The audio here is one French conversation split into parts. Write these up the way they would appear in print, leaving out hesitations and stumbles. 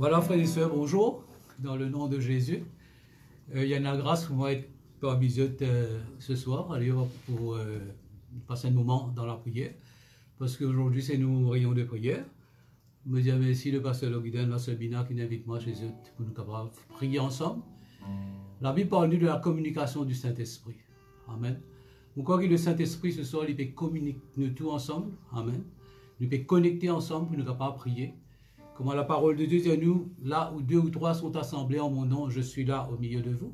Voilà, frères et sœurs, bonjour, dans le nom de Jésus. Il y a une grâce pour moi être parmi vous ce soir, allez, pour passer un moment dans la prière, parce qu'aujourd'hui, c'est nos réunions de prière. Je me dis merci le pasteur Logiden, la sœur Bina, qui invite moi chez eux pour nous capables de prier ensemble. La Bible parle de la communication du Saint-Esprit. Amen. Donc, quoi que le Saint-Esprit ce soir, il peut communiquer nous tous ensemble. Amen. Nous peut connecter ensemble pour nous capables de prier. Comment la parole de Dieu dit à nous, là où 2 ou 3 sont assemblés en mon nom, je suis là au milieu de vous.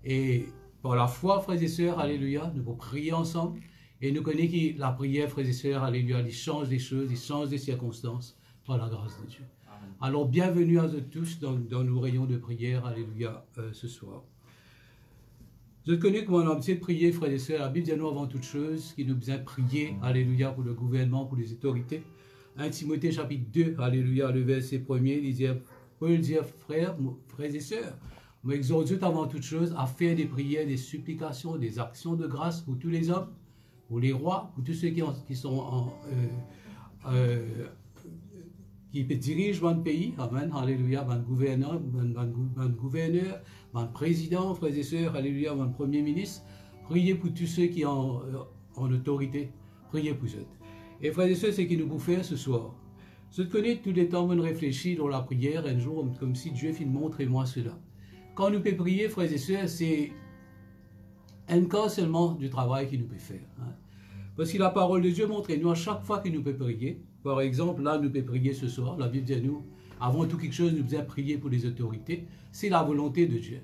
Et par la foi, frères et sœurs, alléluia, nous pouvons prier ensemble. Et nous connaissons que la prière, frères et sœurs, alléluia, il change des choses, il change des circonstances par la grâce de Dieu. Amen. Alors, bienvenue à vous tous dans nos rayons de prière, alléluia, ce soir. Je connais comment on a besoin de prier, frères et sœurs. La Bible dit à nous avant toute chose qu'il nous besoin de prier, alléluia, pour le gouvernement, pour les autorités. 1 Timothée chapitre 2, alléluia, le verset 1er, il dit, Paul dit, frères et sœurs, moi exhorte avant toute chose à faire des prières, des supplications, des actions de grâce pour tous les hommes, pour les rois, pour tous ceux qui dirigent un pays, amen, alléluia, un gouverneur, un président, frères et sœurs, alléluia, un premier ministre, priez pour tous ceux qui ont en autorité, priez pour eux. Et frères et sœurs, c'est ce qu'il nous faut faire ce soir. Je te connais tous les temps où on réfléchit dans la prière, un jour, comme si Dieu fit montre-moi cela. Quand nous pouvons prier, frères et sœurs, c'est un cas seulement du travail qu'il nous peut faire. Hein. Parce que la parole de Dieu montre nous à chaque fois qu'il nous peut prier. Par exemple, là, nous pouvons prier ce soir. La Bible dit à nous, avant tout quelque chose, nous devons prier pour les autorités. C'est la volonté de Dieu.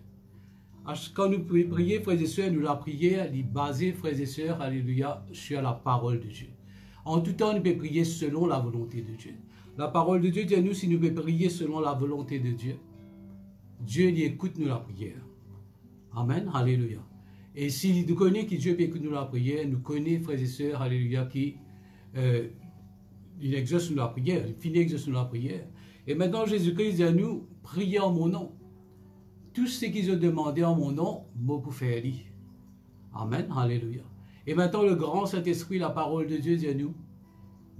Quand nous pouvons prier, frères et sœurs, nous la prière, elle est basée, frères et sœurs, alléluia, sur la parole de Dieu. En tout temps, nous pouvons prier selon la volonté de Dieu. La parole de Dieu dit à nous, si nous pouvons prier selon la volonté de Dieu, Dieu lui écoute nous la prière. Amen, alléluia. Et si nous connaissons que Dieu peut écouter nous la prière, nous connaissons, frères et sœurs, alléluia, qu'il exauce nous la prière, il finit exauce nous la prière. Et maintenant, Jésus-Christ dit à nous, priez en mon nom. Tout ce qu'ils ont demandé en mon nom, moi pour faire. Amen, alléluia. Et maintenant, le grand Saint-Esprit, la parole de Dieu dit à nous,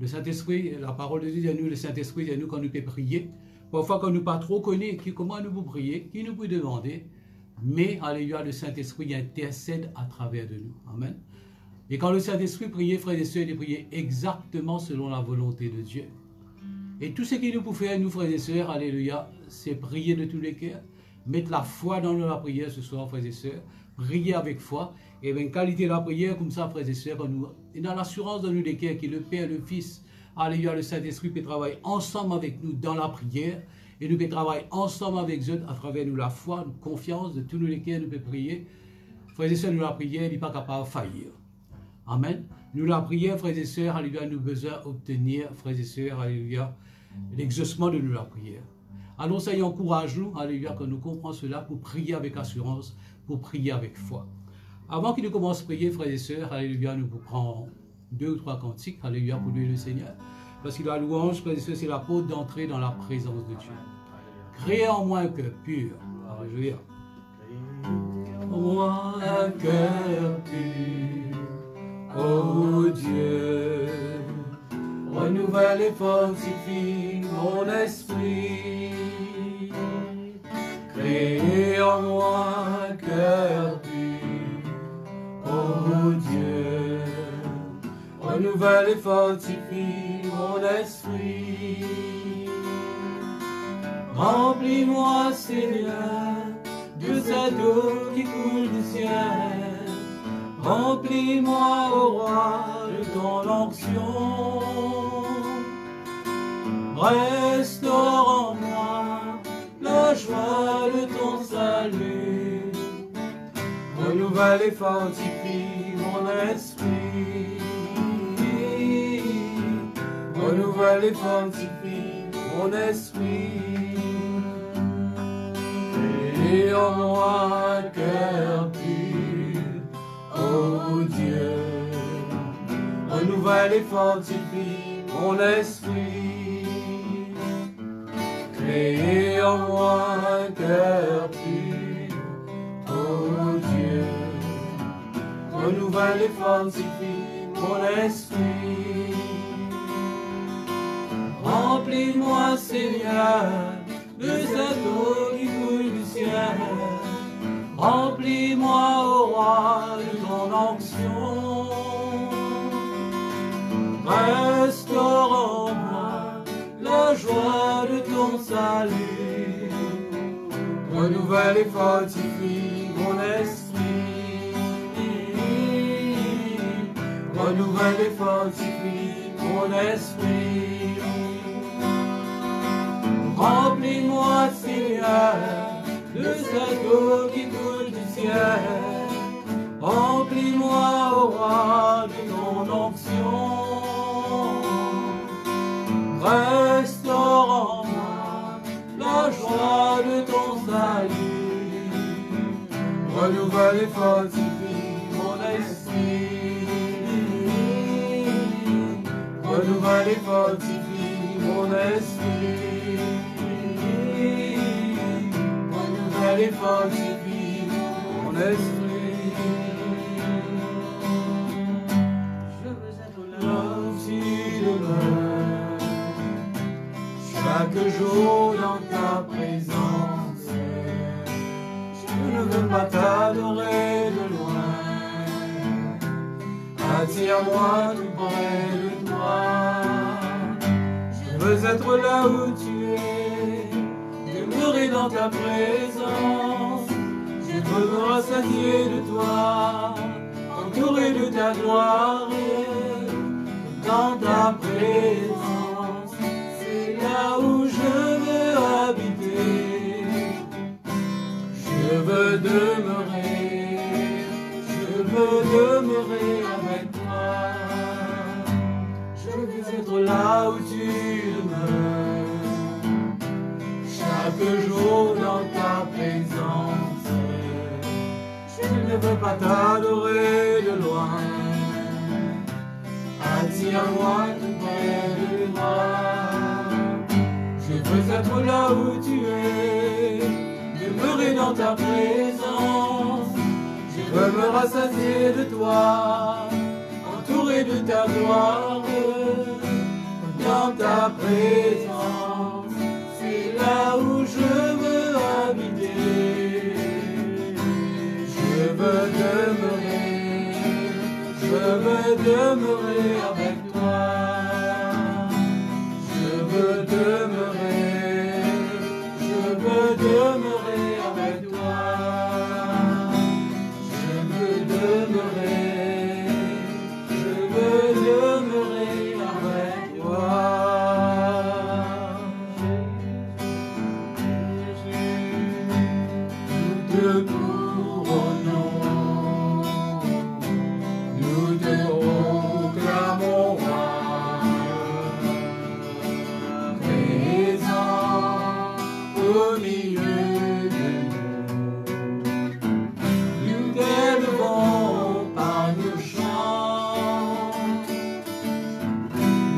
le Saint-Esprit, la parole de Dieu dit à nous, le Saint-Esprit dit à nous quand nous pouvons prier. Parfois, quand nous ne pas trop connaissons comment nous pouvons prier, qui nous peut demander, mais, alléluia, le Saint-Esprit intercède à travers de nous. Amen. Et quand le Saint-Esprit priait, frères et sœurs, il priait exactement selon la volonté de Dieu. Et tout ce qu'il nous peut faire, nous, frères et sœurs, alléluia, c'est prier de tous les cœurs, mettre la foi dans la prière ce soir, frères et sœurs, prier avec foi, et bien, qualité de la prière, comme ça, frères et sœurs, et dans l'assurance de nous les cœurs, qui le Père, le Fils, alléluia, le Saint-Esprit peut travailler ensemble avec nous dans la prière, et nous peut travailler ensemble avec eux à travers nous la foi, la confiance de tous nous les cœurs, nous peut prier. Frères et sœurs, nous la prière, il n'est pas capable de faillir. Amen. Nous la prière, frères et sœurs, alléluia, nous besoin d'obtenir, frères et sœurs, alléluia, l'exaucement de nous la prière. Alors, ça y encourage nous, alléluia, que nous comprenons cela pour prier avec assurance, pour prier avec foi. Avant qu'il nous commence à prier, frères et sœurs, alléluia, nous prenons 2 ou 3 cantiques, alléluia, pour louer le Seigneur. Parce que la louange, frères et sœurs, c'est la porte d'entrée dans la présence de Dieu. Créez en moi un cœur pur. Alléluia. Créez en moi un cœur pur, ô Dieu. Renouvelle et fortifie mon esprit. Créez en moi un cœur pur, ô Dieu. Renouvelle et fortifie mon esprit. Remplis-moi, Seigneur, de cette eau qui coule du ciel. Remplis-moi, ô roi, de ton onction. Restaure en moi la joie de ton salut. Renouvelle et fortifie mon esprit. Renouvelle et fortifie mon esprit. Crée en moi un cœur pur, ô Dieu. Renouvelle et fortifie mon esprit. Crée en moi un cœur pur, ô Dieu. Renouvelle et fortifie mon esprit. Remplis-moi, Seigneur, de cette eau qui coule du ciel. Remplis-moi, ô roi, de ton onction. Restaure en moi la joie de ton salut. Renouvelle et fortifie mon esprit. Renouvelle et fortifie mon esprit. Remplis-moi, Seigneur, de cette eau qui coule du ciel. Remplis-moi, ô roi, de ton onction. Restaure en moi la joie de ton salut. Renouvelle et fortifie mon esprit. Renouvelle et fortifie mon esprit. Renouvelle et fortifie mon esprit. Je veux être là où tu demeures, chaque jour dans ta présence. Je ne veux pas t'adorer de loin. Attire-moi tout près de toi. Je veux être là où tu es, demeurer dans ta présence. Je veux me rassasier de toi, entouré de ta gloire. Dans ta présence, c'est là où je veux habiter. Je veux demeurer, je veux demeurer avec toi. Je veux être là où tu demeures, chaque jour dans ta présence. Je ne veux pas t'adorer de loin. Attire-moi tout près de moi. Je veux être là où tu es, demeurer dans ta présence. Je veux me rassasier de toi, entouré de ta gloire. Dans ta présence, c'est là où je veux habiter. Je veux demeurer, je veux demeurer avec toi. Je veux demeurer, je veux demeurer avec toi. Je veux demeurer, je veux demeurer avec toi. Jésus, nous te couronnons. Nous te proclamons roi, présent au milieu de nous. Nous t'élevons par nos chants,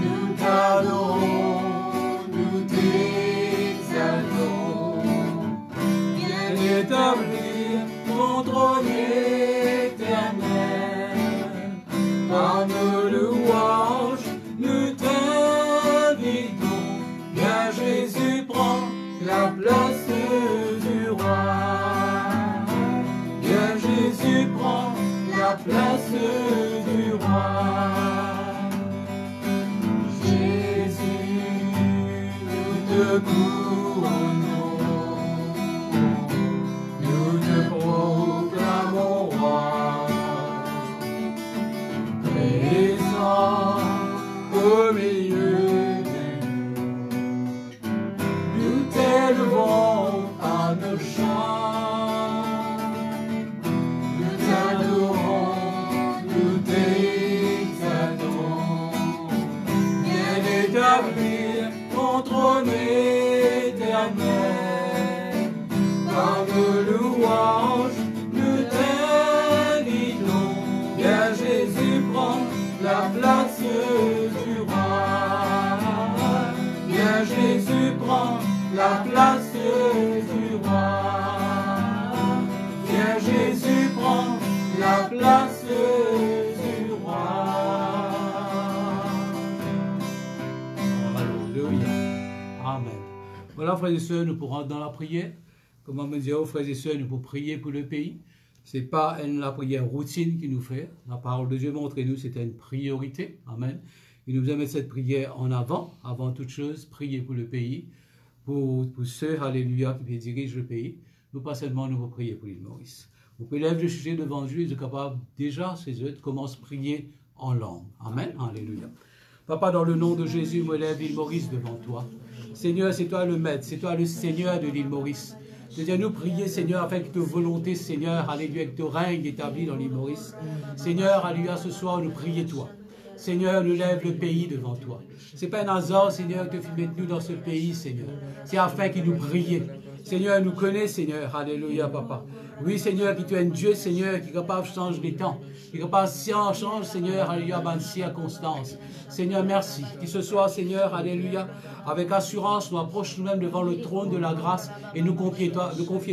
nous t'adorons, nous t'exaltons. Viens établir ton trône éternel. Par nos louanges, nous t'invitons. Viens Jésus, prends la place du roi. Viens Jésus, prends la place du roi. Jésus, nous te couronnons. Nous te proclamons roi. Présent au milieu de nous, nous t'élevons par nos chants, nous t'adorons, nous t'exaltons. Viens établir ton trône éternel, par nos louanges, nous t'invitons. Viens Jésus, prends la place du roi. Viens Jésus, prends la place du roi. Viens Jésus, prends la place du roi. Alléluia. Amen. Voilà, frères et sœurs, nous pourrons rentrer dans la prière. Comment me dire, frères et sœurs, nous pouvons prier pour le pays. Ce n'est pas la prière routine qui nous fait. La parole de Dieu montre-nous que c'était une priorité. Amen. Il nous a mis cette prière en avant toute chose, prier pour le pays, pour ceux, alléluia, qui dirigent le pays. Nous, pas seulement, nous pouvons prier pour l'île Maurice. Vous pouvez lever le sujet devant Dieu, ils sont capables déjà, ces eux, de commencer à prier en langue. Amen. Alléluia. Papa, dans le nom de Jésus, me lève l'île Maurice devant toi. Seigneur, c'est toi le maître, c'est toi le Seigneur de l'île Maurice. Seigneur, nous prier, Seigneur, afin que ta volonté, Seigneur, alléluia, que ton règne établi dans l'île Maurice. Seigneur, alléluia, ce soir, nous prions toi. Seigneur, nous lève le pays devant toi. Ce n'est pas un hasard, Seigneur, que tu mettes nous dans ce pays, Seigneur. C'est afin qu'il nous prie. Seigneur, nous connaît, Seigneur. Alléluia, Papa. Oui, Seigneur, que tu es un Dieu, Seigneur, qui est capable de changer les temps. Qui est capable de changer, Seigneur, alléluia, dans les circonstances. Seigneur, merci. Que ce soit, Seigneur, alléluia, avec assurance, nous approchons nous-mêmes devant le trône de la grâce et nous confier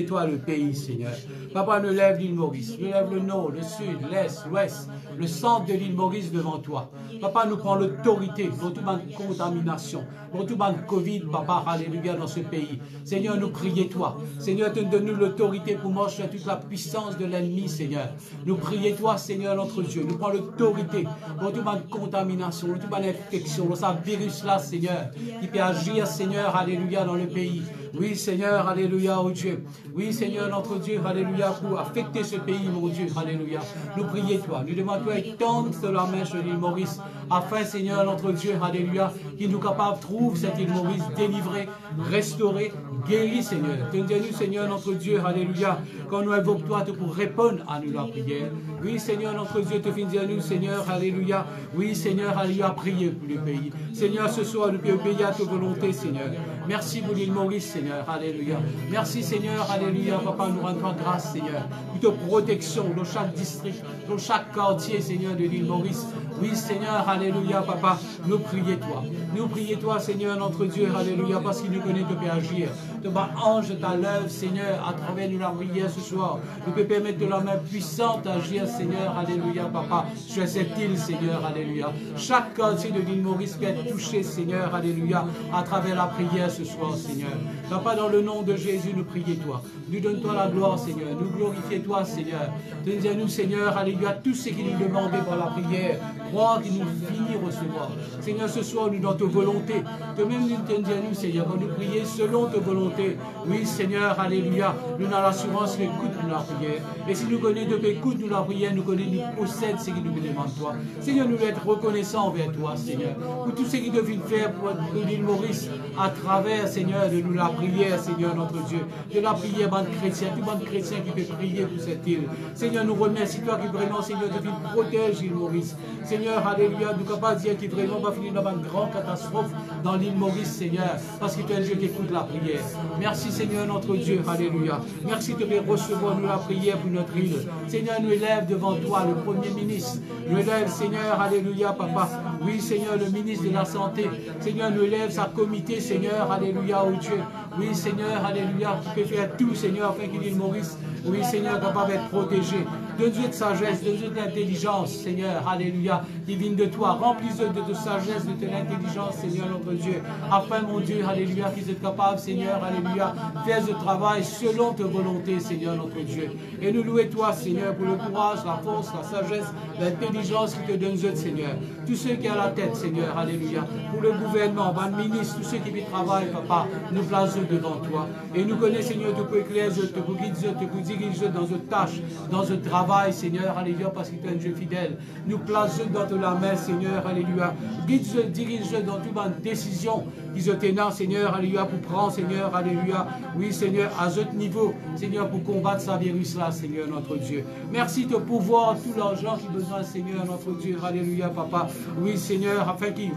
toi le pays, Seigneur. Papa, nous lève l'île Maurice, nous lève le nord, le sud, l'est, l'ouest, le centre de l'île Maurice devant toi. Papa, nous prend l'autorité pour toute ma contamination, pour toute ma Covid, Papa, alléluia, dans ce pays. Seigneur, nous prions toi. Seigneur, donne-nous l'autorité pour marcher toute la puissance de l'ennemi, Seigneur. Nous prions toi, Seigneur, notre Dieu. Nous prend l'autorité pour toute ma contamination, pour toute ma infection, pour ce virus-là, Seigneur, qui peut agir, Seigneur, alléluia, dans le pays. Oui, Seigneur, alléluia, oh Dieu. Oui, Seigneur, notre Dieu, alléluia, pour affecter ce pays, mon Dieu, alléluia. Nous prions toi, nous demandons toi étendre la main sur l'île Maurice, afin, Seigneur, notre Dieu, alléluia, qu'il nous capable trouve cette île Maurice délivrée, restaurée, guérie, Seigneur. Donne-nous, Seigneur, notre Dieu, alléluia, quand nous invoquons toi pour répondre à nous la prière. Oui, Seigneur, notre Dieu, te finis à nous, Seigneur, alléluia. Oui, Seigneur, alléluia, prier pour le pays. Seigneur, ce soir, nous pouvons obéir à ta volonté, Seigneur. Merci pour l'île Maurice, Seigneur, alléluia. Merci, Seigneur, alléluia, Papa, nous rendons grâce, Seigneur, pour ta protection dans chaque district, dans chaque quartier, Seigneur, de l'île Maurice. Oui, Seigneur, alléluia, Papa, nous prions toi. Nous prions toi, Seigneur, notre Dieu, alléluia, parce qu'il nous connaît de bien agir. De bas ange ta l'œuvre, Seigneur, à travers nous la prière ce soir. Nous peut permettre de la main puissante d'agir, Seigneur, alléluia, Papa, sur cette île, Seigneur, alléluia. Chaque quartier de l'île Maurice peut être touché, Seigneur, alléluia, à travers la prière ce soir, Seigneur. Papa, dans le nom de Jésus, nous prions toi. Nous donne-toi la gloire, Seigneur. Nous glorifions toi, Seigneur. Donne-nous, Seigneur, alléluia, tout ce qui nous demandait par la prière. Crois qu'il nous finit recevoir. Seigneur, ce soir, nous dans ta volonté. Toi-même, nous te disons, Seigneur, quand nous prions selon ta volonté. Oui, Seigneur, alléluia. Nous avons l'assurance que écoute nous la prière. Et si nous connaissons de écoute nous la prière, nous connaissons, nous possède ce qui nous demande toi. Seigneur, nous voulons être reconnaissants envers toi, Seigneur. Pour tout ce qui devait faire pour l'île Maurice, à travers, Seigneur, de nous la prière, Seigneur, notre Dieu. De la prière, bande chrétienne, tout bande chrétien qui peut prier pour cette île. Seigneur, nous remercions toi qui vraiment, Seigneur, de protège l'île Maurice. Seigneur, alléluia, nous sommes capables de dire qu'il vraiment va finir dans une grande catastrophe dans l'île Maurice, Seigneur, parce que tu es un Dieu qui écoute la prière. Merci, Seigneur, notre Dieu, alléluia. Merci de recevoir nous la prière pour notre île. Seigneur, nous élève devant toi le Premier ministre. Nous élève, Seigneur, alléluia, Papa. Oui, Seigneur, le ministre de la Santé. Seigneur, nous élève sa comité, Seigneur, alléluia, oh Dieu. Oui, Seigneur, alléluia, qui peut faire tout, Seigneur, afin que l'île Maurice, oui, Seigneur, capable d'être protégé. De Dieu de sagesse, de Dieu d'intelligence, Seigneur, alléluia, qui viennent de toi. Remplis-eux de sagesse, de ton intelligence, Seigneur, notre Dieu. Afin, mon Dieu, alléluia, qu'ils soient capables, Seigneur, alléluia, faire ce travail selon ta volonté, Seigneur, notre Dieu. Et nous louons toi, Seigneur, pour le courage, la force, la sagesse, l'intelligence qui te donne, Seigneur. Tous ceux qui ont la tête, Seigneur, alléluia. Pour le gouvernement, le ministre, tous ceux qui y travaillent, Papa, nous plaçons devant toi. Et nous connaissons, Seigneur, tu peux éclairer, tu peux guider, tu peux diriger dans une tâche, dans un travail, Seigneur, alléluia, parce que tu es un Dieu fidèle. Nous plaçons dans la main, Seigneur, alléluia. Guide, dirige dans toute bonne décision qu'ils ont tenant, Seigneur, alléluia, pour prendre, Seigneur, alléluia. Oui, Seigneur, à ce niveau, Seigneur, pour combattre ce virus-là, Seigneur, notre Dieu. Merci de pouvoir tout l'argent qui a besoin, Seigneur, notre Dieu, alléluia, Papa. Oui, Seigneur, afin qu'ils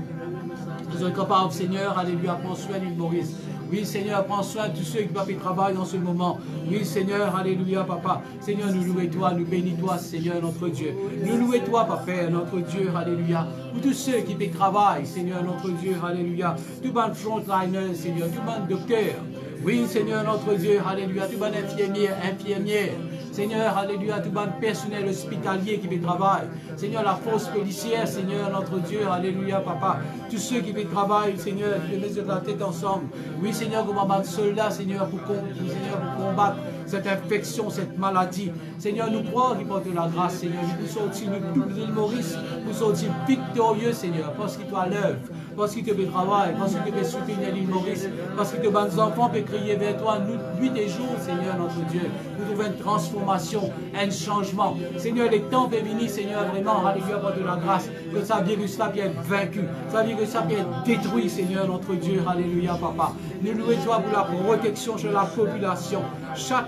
soient capables, Seigneur, alléluia, prendre soin d'île Maurice. Oui, Seigneur, prends soin de tous ceux qui peuvent travailler dans ce moment. Oui, Seigneur, alléluia, Papa. Seigneur, nous louons toi, nous bénis toi, Seigneur, notre Dieu. Nous louons toi, Papa, notre Dieu, alléluia. Pour tous ceux qui peuvent travailler, Seigneur, notre Dieu, alléluia. Tout bon frontliner, Seigneur, tout bon docteur. Oui, Seigneur, notre Dieu, alléluia. Tout bon infirmière. Seigneur, alléluia, tout le personnel hospitalier qui fait travail. Seigneur, la force policière, Seigneur, notre Dieu, alléluia, papa. Tous ceux qui fait travail, Seigneur, qui mettent sur la tête ensemble. Oui, Seigneur, comme un soldat, Seigneur, pour combattre cette infection, cette maladie. Seigneur, nous croyons qu'il porte la grâce, Seigneur. Nous sortir de toute l'île Maurice, nous sortir victorieux, Seigneur, parce qu'il doit l'œuvre, parce qu'il te fait travail, parce qu'il te fait soutenir l'île Maurice, parce que tes bonnes enfants peuvent crier vers toi nuit et jour, Seigneur, notre Dieu. Nous trouvons une transformation, un changement. Seigneur, les temps est venu, Seigneur, vraiment, alléluia, porte la grâce, que ça virus-là puisse être vaincu, ça virus-là puisse être détruit, Seigneur, notre Dieu, alléluia, papa. Nous louons-toi pour la protection sur la population. Chaque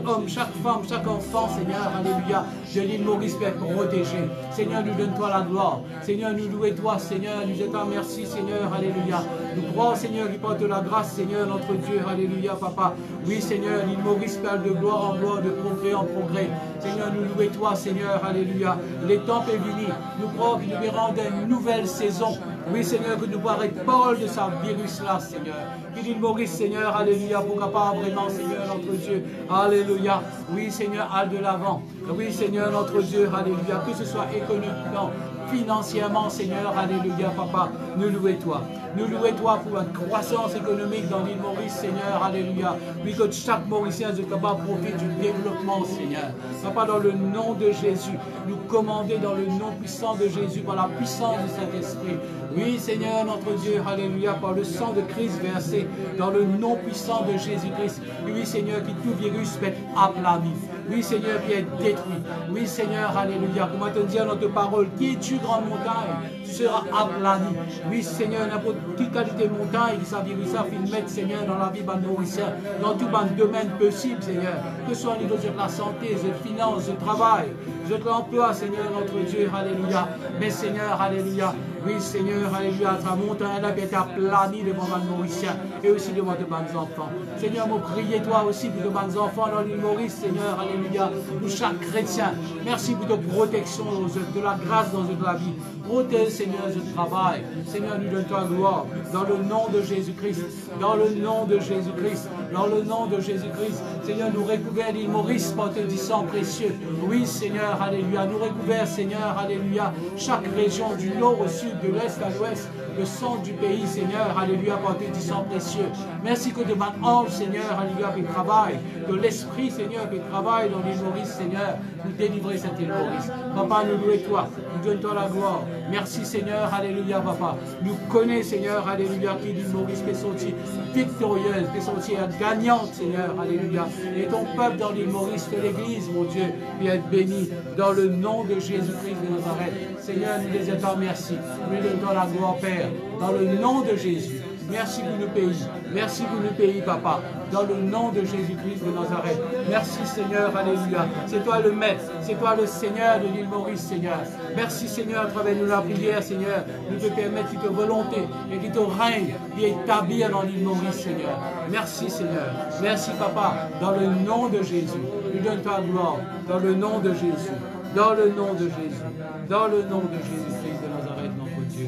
homme, chaque femme, chaque enfant, Seigneur, alléluia, de l'île Maurice peut être protégé. Seigneur, nous donne-toi la gloire. Seigneur, nous louons-toi, Seigneur, nous te merci, Seigneur, alléluia. Nous croyons, Seigneur, qui porte la grâce, Seigneur, notre Dieu, alléluia, papa. Oui, Seigneur, l'île Maurice parle de gloire en gloire, de progrès en progrès. Seigneur, nous louons-toi, Seigneur, alléluia. Les temps est venu. Nous croyons que nous verrons une nouvelle saison. Oui, Seigneur, que nous pourrons être parole de ce virus-là, Seigneur. Que l'île Maurice, Seigneur, alléluia, pour capable vraiment, Seigneur, notre Dieu, alléluia. Oui, Seigneur, aille de l'avant. Oui, Seigneur, notre Dieu, alléluia. Que ce soit économiquement, financièrement, Seigneur, alléluia, papa, nous louons-toi. Nous louons-toi pour une croissance économique dans l'île Maurice, Seigneur, alléluia. Oui, que chaque Mauricien soit capable de profiter du développement, Seigneur. Papa, dans le nom de Jésus, nous commander dans le nom puissant de Jésus, par la puissance du Saint-Esprit. Oui, Seigneur, notre Dieu, alléluia, par le sang de Christ versé, dans le nom puissant de Jésus-Christ. Oui, Seigneur, que tout virus peut être aplani. Oui, Seigneur, qui est détruit. Oui, Seigneur, alléluia. Comment te dire notre parole, qui es-tu, grande montagne? Tu seras aplani. Oui, Seigneur, n'importe quelle qualité de montagne, qui s'avère ça, fait mettre, Seigneur, dans la vie de Mauricien, dans tout domaine possible, Seigneur. Que ce soit au niveau de la santé, de finances, de travail, de l'emploi, Seigneur, notre Dieu, alléluia. Mais, Seigneur, alléluia. Oui, Seigneur, alléluia, ta montagne là, est aplanie devant les Mauriciens et aussi devant tes bonnes enfants. Seigneur, nous prions toi aussi pour tes bonnes enfants dans l'île Maurice, Seigneur, alléluia, pour chaque chrétien. Merci pour ta protection, de la grâce dans notre vie. Protège, Seigneur, ce travail. Seigneur, nous donne toi gloire. Dans le nom de Jésus-Christ, dans le nom de Jésus-Christ, dans le nom de Jésus-Christ. Seigneur, nous recouvert l'île Maurice par tes sang précieux. Oui, Seigneur, alléluia. Nous recouvert, Seigneur, alléluia, chaque région du nord au sud, de l'est à l'ouest, le centre du pays, Seigneur, alléluia, par tes sang précieux. Merci que de ma ange, Seigneur, alléluia, qui travaille, que l'Esprit, Seigneur, qui travaille dans l'île Maurice, Seigneur, nous délivrer cette île Maurice. Papa, nous louons toi, nous donne toi la gloire. Merci, Seigneur, alléluia, papa. Nous connaissons, Seigneur, alléluia, qui l'île Maurice est sortie victorieuse, est sortie gagnante, Seigneur, alléluia. Et ton peuple dans l'île Maurice, de l'Église, mon Dieu, puis être béni dans le nom de Jésus-Christ de Nazareth. Seigneur, nous les attendons, merci. Nous lui donnons la gloire, Père, dans le nom de Jésus. Merci pour le pays. Merci pour le pays, papa. Dans le nom de Jésus-Christ de Nazareth. Merci, Seigneur. Alléluia. C'est toi le maître. C'est toi le Seigneur de l'île Maurice, Seigneur. Merci, Seigneur, à travers nous la prière, Seigneur. Nous te permettre que ta volonté et que ton règne y établir dans l'île Maurice, Seigneur. Merci, Seigneur. Merci, papa. Dans le nom de Jésus. Nous donne ta gloire. Dans le nom de Jésus. Dans le nom de Jésus. Dans le nom de Jésus-Christ de Nazareth, notre Dieu.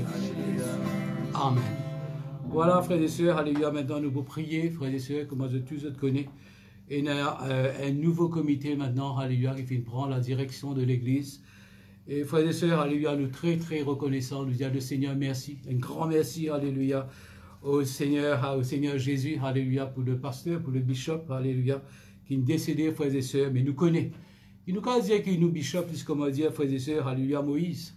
Amen. Voilà, frères et sœurs, alléluia, maintenant nous vous prier, frères et sœurs, comme je tous te connais. Et il y a un nouveau comité maintenant, alléluia, qui vient prendre la direction de l'Église. Et frères et sœurs, alléluia, nous très reconnaissants, nous disons le Seigneur merci, un grand merci, alléluia, au Seigneur Jésus, alléluia, pour le pasteur, pour le bishop, alléluia, qui nous décédé, frères et sœurs, mais nous connaît. Il nous a dit qu'il nous bishop, puisqu'on va dire, frères et sœurs, alléluia, Moïse.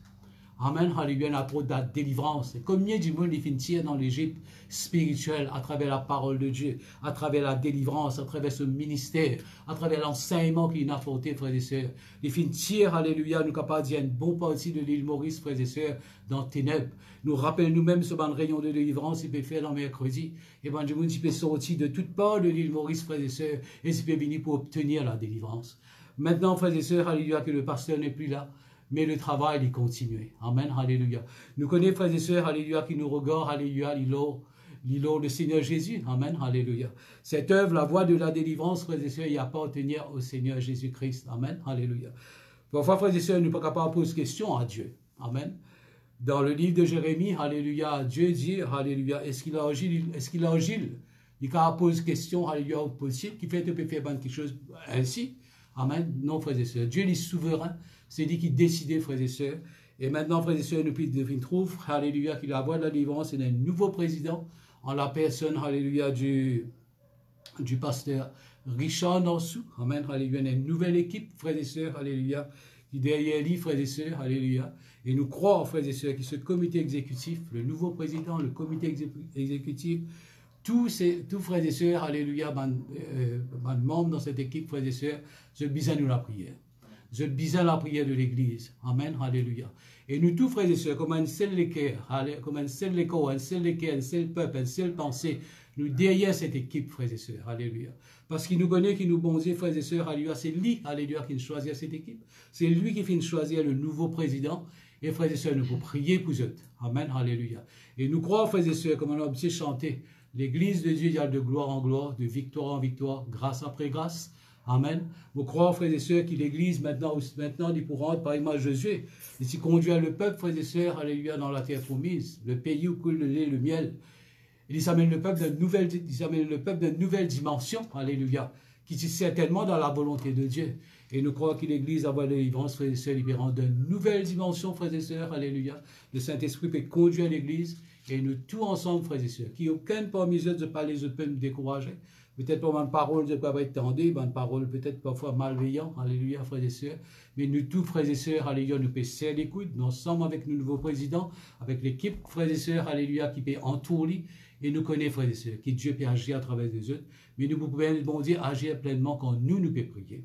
Amen, alléluia, il y a trop de délivrance. Combien du monde il finit dans l'Égypte spirituelle à travers la parole de Dieu, à travers la délivrance, à travers ce ministère, à travers l'enseignement qu'il a apporté, frères et sœurs. Il finit, alléluia, nous capables d'y une bonne partie de l'île Maurice, frères et sœurs, dans ténèbres. Nous rappelons nous-mêmes ce bon rayon de délivrance, il peut faire dans mercredi. Et ben, du monde, il peut sortir de toutes parts de l'île Maurice, frères et sœurs, et il peut venir pour obtenir la délivrance. Maintenant, frères et sœurs, alléluia, que le pasteur n'est plus là. Mais le travail, il continue. Amen, alléluia. Nous connaissons, frères et sœurs, alléluia, qui nous regardent, alléluia, l'îlot, le Seigneur Jésus. Amen, alléluia. Cette œuvre, la voie de la délivrance, frères et sœurs, il appartient au Seigneur Jésus-Christ. Amen, alléluia. Parfois, frères et sœurs, nous ne sommes pas capables de poser question à Dieu. Amen. Dans le livre de Jérémie, alléluia, Dieu dit, alléluia, est-ce qu'il agile? Il pose question, alléluia, au possible, qui fait que tu peux faire quelque chose ainsi. Amen. Non, frères et sœurs. Dieu est souverain. C'est lui qui décide, frères et sœurs. Et maintenant, frères et sœurs, nous trouvons, alléluia, qu'il a la voie de la délivrance et un nouveau président en la personne, alléluia, du pasteur Richard Norsou. Amen. Alléluia. Une nouvelle équipe, frères et sœurs, alléluia, qui derrière lui, frères et sœurs, alléluia. Et nous croyons, frères et sœurs, que ce comité exécutif, le nouveau président, le comité exécutif, tous frères et sœurs, alléluia, membres dans cette équipe, frères et sœurs, je besoin de la prière. Je besoin la prière de l'Église. Amen, alléluia. Et nous tous, frères et sœurs, comme un seul cœur, comme un seul corps, un seul cœur, un seul peuple, un seul pensée, nous derrière cette équipe, frères et sœurs, alléluia. Parce qu'il nous connaît, qu'il nous bon Dieu, frères et sœurs, alléluia, c'est lui, alléluia, qui nous choisit cette équipe. C'est lui qui finit de choisir le nouveau président. Et frères et sœurs, nous pouvons prier pour eux. Amen, alléluia. Et nous croyons, frères et sœurs, comme on a aussi chanté, l'Église de Dieu, il y a de gloire en gloire, de victoire en victoire, grâce après grâce. Amen. Nous croyons, frères et sœurs, que l'Église, maintenant, il pourra rendre par image de Dieu. Et s'il conduit le peuple, frères et sœurs, alléluia, dans la terre promise, le pays où coule le lait et le miel. Il amène le peuple d'une nouvelle dimension, alléluia, qui est certainement dans la volonté de Dieu. Et nous croyons que l'Église a la délivrance, frères et sœurs, libérant d'une nouvelle dimension, frères et sœurs, alléluia. Le Saint-Esprit peut conduire l'Église, et nous tous ensemble, frères et sœurs, qui aucun parmi eux ne pas les autres peut nous décourager. Peut-être pour ma parole de quoi va être tendue, ma parole peut-être parfois malveillante, alléluia, frères et sœurs. Mais nous tous, frères et sœurs, alléluia, nous pouvons serrer les coudes, nous ensemble avec le nouveau président, avec l'équipe, frères et sœurs, alléluia, qui peut entourer. Et nous connaissons, frères et sœurs, que Dieu peut agir à travers les autres. Mais nous pouvons, bon Dieu, agir pleinement quand nous pouvons prier.